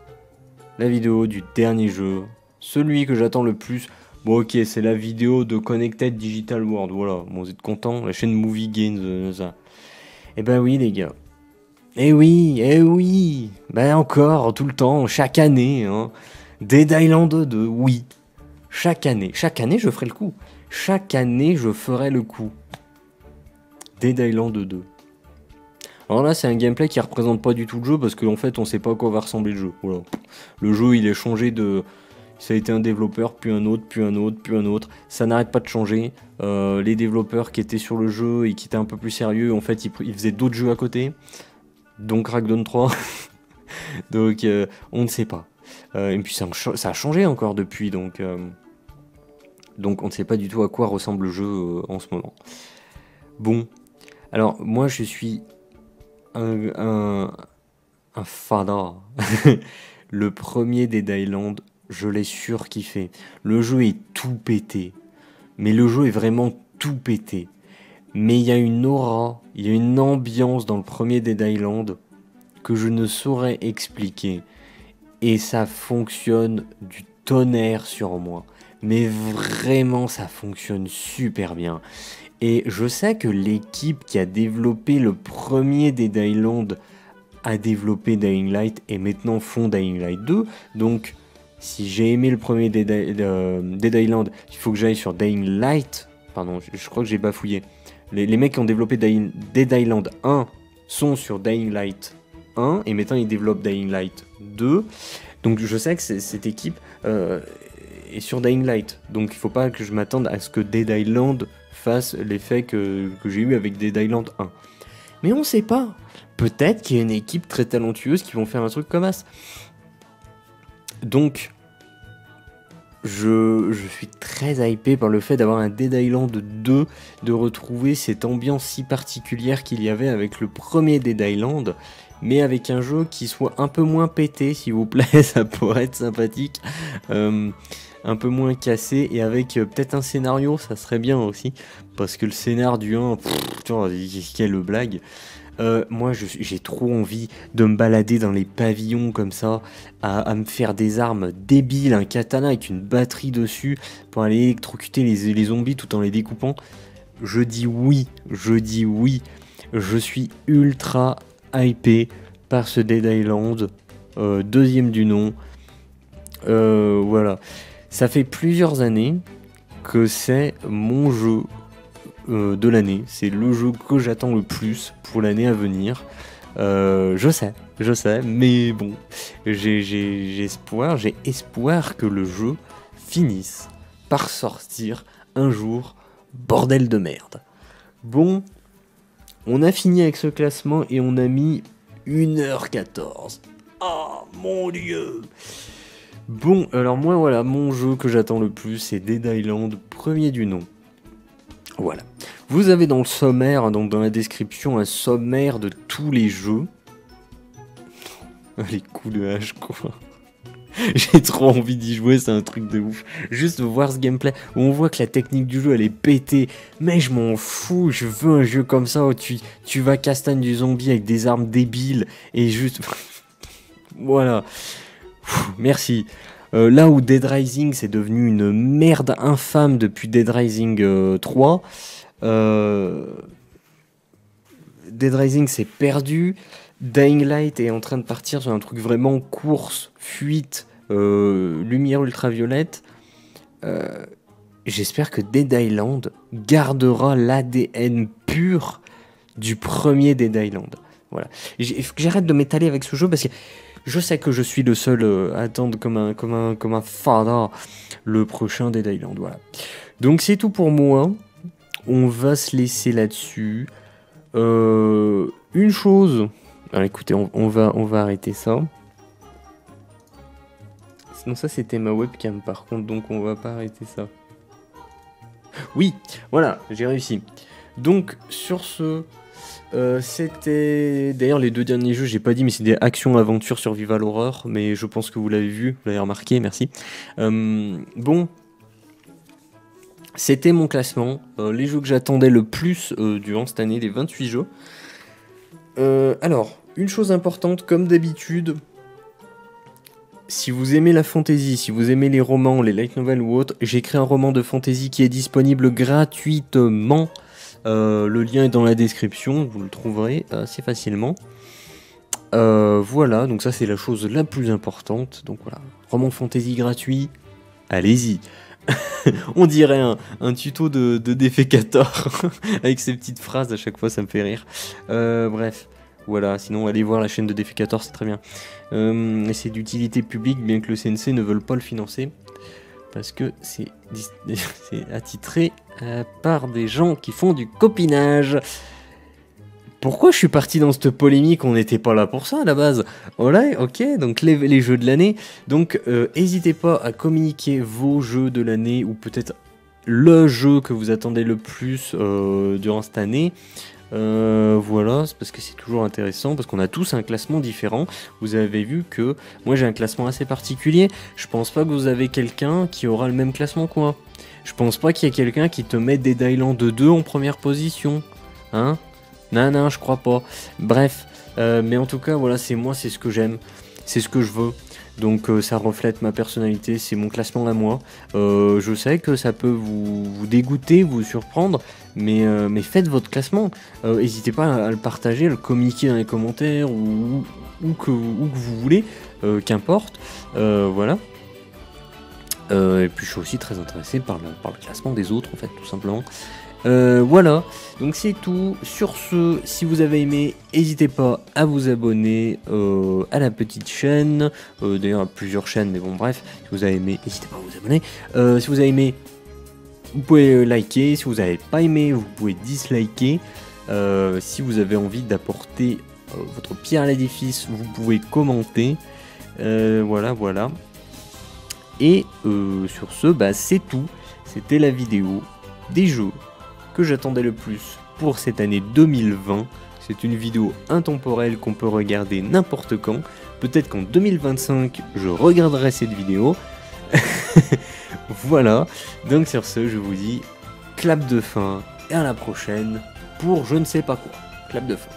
la vidéo du dernier jeu. Celui que j'attends le plus. Bon ok, c'est la vidéo de Connected Digital World. Voilà, bon, vous êtes contents? La chaîne Movie Games, ça. Eh ben oui les gars. Eh oui. Ben encore, tout le temps, chaque année. Hein. Dead Island 2, oui. Chaque année je ferai le coup. Chaque année je ferai le coup. Dead Island 2. Alors là c'est un gameplay qui représente pas du tout le jeu parce qu'en fait on sait pas à quoi va ressembler le jeu. Voilà. Le jeu il est changé de... Ça a été un développeur, puis un autre, puis un autre, puis un autre. Ça n'arrête pas de changer. Les développeurs qui étaient sur le jeu et qui étaient un peu plus sérieux, en fait ils faisaient d'autres jeux à côté. Donc Crackdown 3. Donc on ne sait pas. Et puis ça a changé encore depuis, donc on ne sait pas du tout à quoi ressemble le jeu en ce moment. Bon, alors moi je suis un fada. Le premier Dead Island, je l'ai surkiffé. Le jeu est tout pété. Mais le jeu est vraiment tout pété. Mais il y a une aura, il y a une ambiance dans le premier Dead Island que je ne saurais expliquer. Et ça fonctionne du tonnerre sur moi. Mais vraiment, ça fonctionne super bien. Et je sais que l'équipe qui a développé le premier Dead Island a développé Dying Light et maintenant font Dying Light 2. Donc, si j'ai aimé le premier Dead Island, il faut que j'aille sur Dying Light. Pardon, je crois que j'ai bafouillé. Les mecs qui ont développé Dead Island 1 sont sur Dying Light 1 et maintenant ils développent Dying Light 2. Donc je sais que cette équipe est sur Dying Light. Donc il faut pas que je m'attende à ce que Dead Island fasse l'effet que j'ai eu avec Dead Island 1. Mais on sait pas. Peut-être qu'il y a une équipe très talentueuse qui vont faire un truc comme ça. Donc je suis très hypé par le fait d'avoir un Dead Island 2, de retrouver cette ambiance si particulière qu'il y avait avec le premier Dead Island, mais avec un jeu qui soit un peu moins pété, s'il vous plaît, ça pourrait être sympathique, un peu moins cassé, et avec peut-être un scénario, ça serait bien aussi, parce que le scénar du 1, quelle blague. Moi j'ai trop envie de me balader dans les pavillons comme ça, à me faire des armes débiles, un katana avec une batterie dessus pour aller électrocuter les zombies tout en les découpant. Je dis oui, je suis ultra hypé par ce Dead Island, deuxième du nom. Voilà, ça fait plusieurs années que c'est mon jeu de l'année, c'est le jeu que j'attends le plus pour l'année à venir. Je sais, mais bon, j'ai espoir que le jeu finisse par sortir un jour, bordel de merde. Bon, on a fini avec ce classement et on a mis 1h14. Oh mon dieu! Bon, alors moi voilà, mon jeu que j'attends le plus c'est Dead Island, premier du nom. Voilà. Vous avez dans le sommaire, donc dans la description, un sommaire de tous les jeux. Les coups de hache, quoi. J'ai trop envie d'y jouer, c'est un truc de ouf. Juste voir ce gameplay où on voit que la technique du jeu elle est pétée. Mais je m'en fous, je veux un jeu comme ça où tu vas castagne du zombie avec des armes débiles et juste. Voilà. Merci. Là où Dead Rising c'est devenu une merde infâme depuis Dead Rising 3, Dead Rising c'est perdu. Dying Light est en train de partir sur un truc vraiment course, fuite, lumière ultraviolette. J'espère que Dead Island gardera l'ADN pur du premier Dead Island. Voilà. Il faut que j'arrête de m'étaler avec ce jeu parce que je sais que je suis le seul à attendre comme un fada le prochain Dead Island. Voilà. Donc c'est tout pour moi. On va se laisser là-dessus. Une chose. Alors écoutez, on va arrêter ça. Sinon ça c'était ma webcam par contre, donc on va pas arrêter ça. Oui, voilà, j'ai réussi. Donc sur ce, c'était... D'ailleurs les deux derniers jeux, j'ai pas dit, mais c'est des action, aventure, survival, horreur, mais je pense que vous l'avez vu, vous l'avez remarqué, merci. Bon, c'était mon classement, les jeux que j'attendais le plus durant cette année, les 28 jeux. Alors, une chose importante, comme d'habitude, si vous aimez la fantasy, si vous aimez les romans, les light novels ou autres, j'ai créé un roman de fantasy qui est disponible gratuitement. Le lien est dans la description, vous le trouverez assez facilement. Voilà, donc ça c'est la chose la plus importante. Donc voilà, roman fantasy gratuit, allez-y. On dirait un tuto de défécator avec ces petites phrases à chaque fois, ça me fait rire. Bref, voilà, sinon allez voir la chaîne de défécator, c'est très bien. C'est d'utilité publique, bien que le CNC ne veuille pas le financer, parce que c'est attitré par des gens qui font du copinage. Pourquoi je suis parti dans cette polémique? On n'était pas là pour ça à la base. Voilà, ok, donc les jeux de l'année. Donc n'hésitez pas à communiquer vos jeux de l'année ou peut-être le jeu que vous attendez le plus durant cette année. Voilà, c'est parce que c'est toujours intéressant, parce qu'on a tous un classement différent. Vous avez vu que moi j'ai un classement assez particulier. Je pense pas que vous avez quelqu'un qui aura le même classement que moi. Je pense pas qu'il y ait quelqu'un qui te met Dead Island 2 en première position. Hein? Non, je crois pas. Bref, mais en tout cas, voilà, c'est moi, c'est ce que j'aime, c'est ce que je veux. Donc ça reflète ma personnalité, c'est mon classement à moi. Je sais que ça peut vous dégoûter, vous surprendre, mais faites votre classement. N'hésitez pas à le partager, à le communiquer dans les commentaires ou que vous voulez, qu'importe. Voilà. Et puis je suis aussi très intéressé par le classement des autres, en fait, tout simplement. Voilà, donc c'est tout. Sur ce, si vous avez aimé, n'hésitez pas à vous abonner à la petite chaîne. D'ailleurs, plusieurs chaînes, mais bon, bref, si vous avez aimé, n'hésitez pas à vous abonner. Si vous avez aimé, vous pouvez liker. Si vous n'avez pas aimé, vous pouvez disliker. Si vous avez envie d'apporter votre pierre à l'édifice, vous pouvez commenter. Voilà. Et sur ce, bah, c'est tout. C'était la vidéo des jeux que j'attendais le plus pour cette année 2020. C'est une vidéo intemporelle qu'on peut regarder n'importe quand. Peut-être qu'en 2025, je regarderai cette vidéo. Voilà. Donc sur ce, je vous dis clap de fin et à la prochaine pour je ne sais pas quoi. Clap de fin.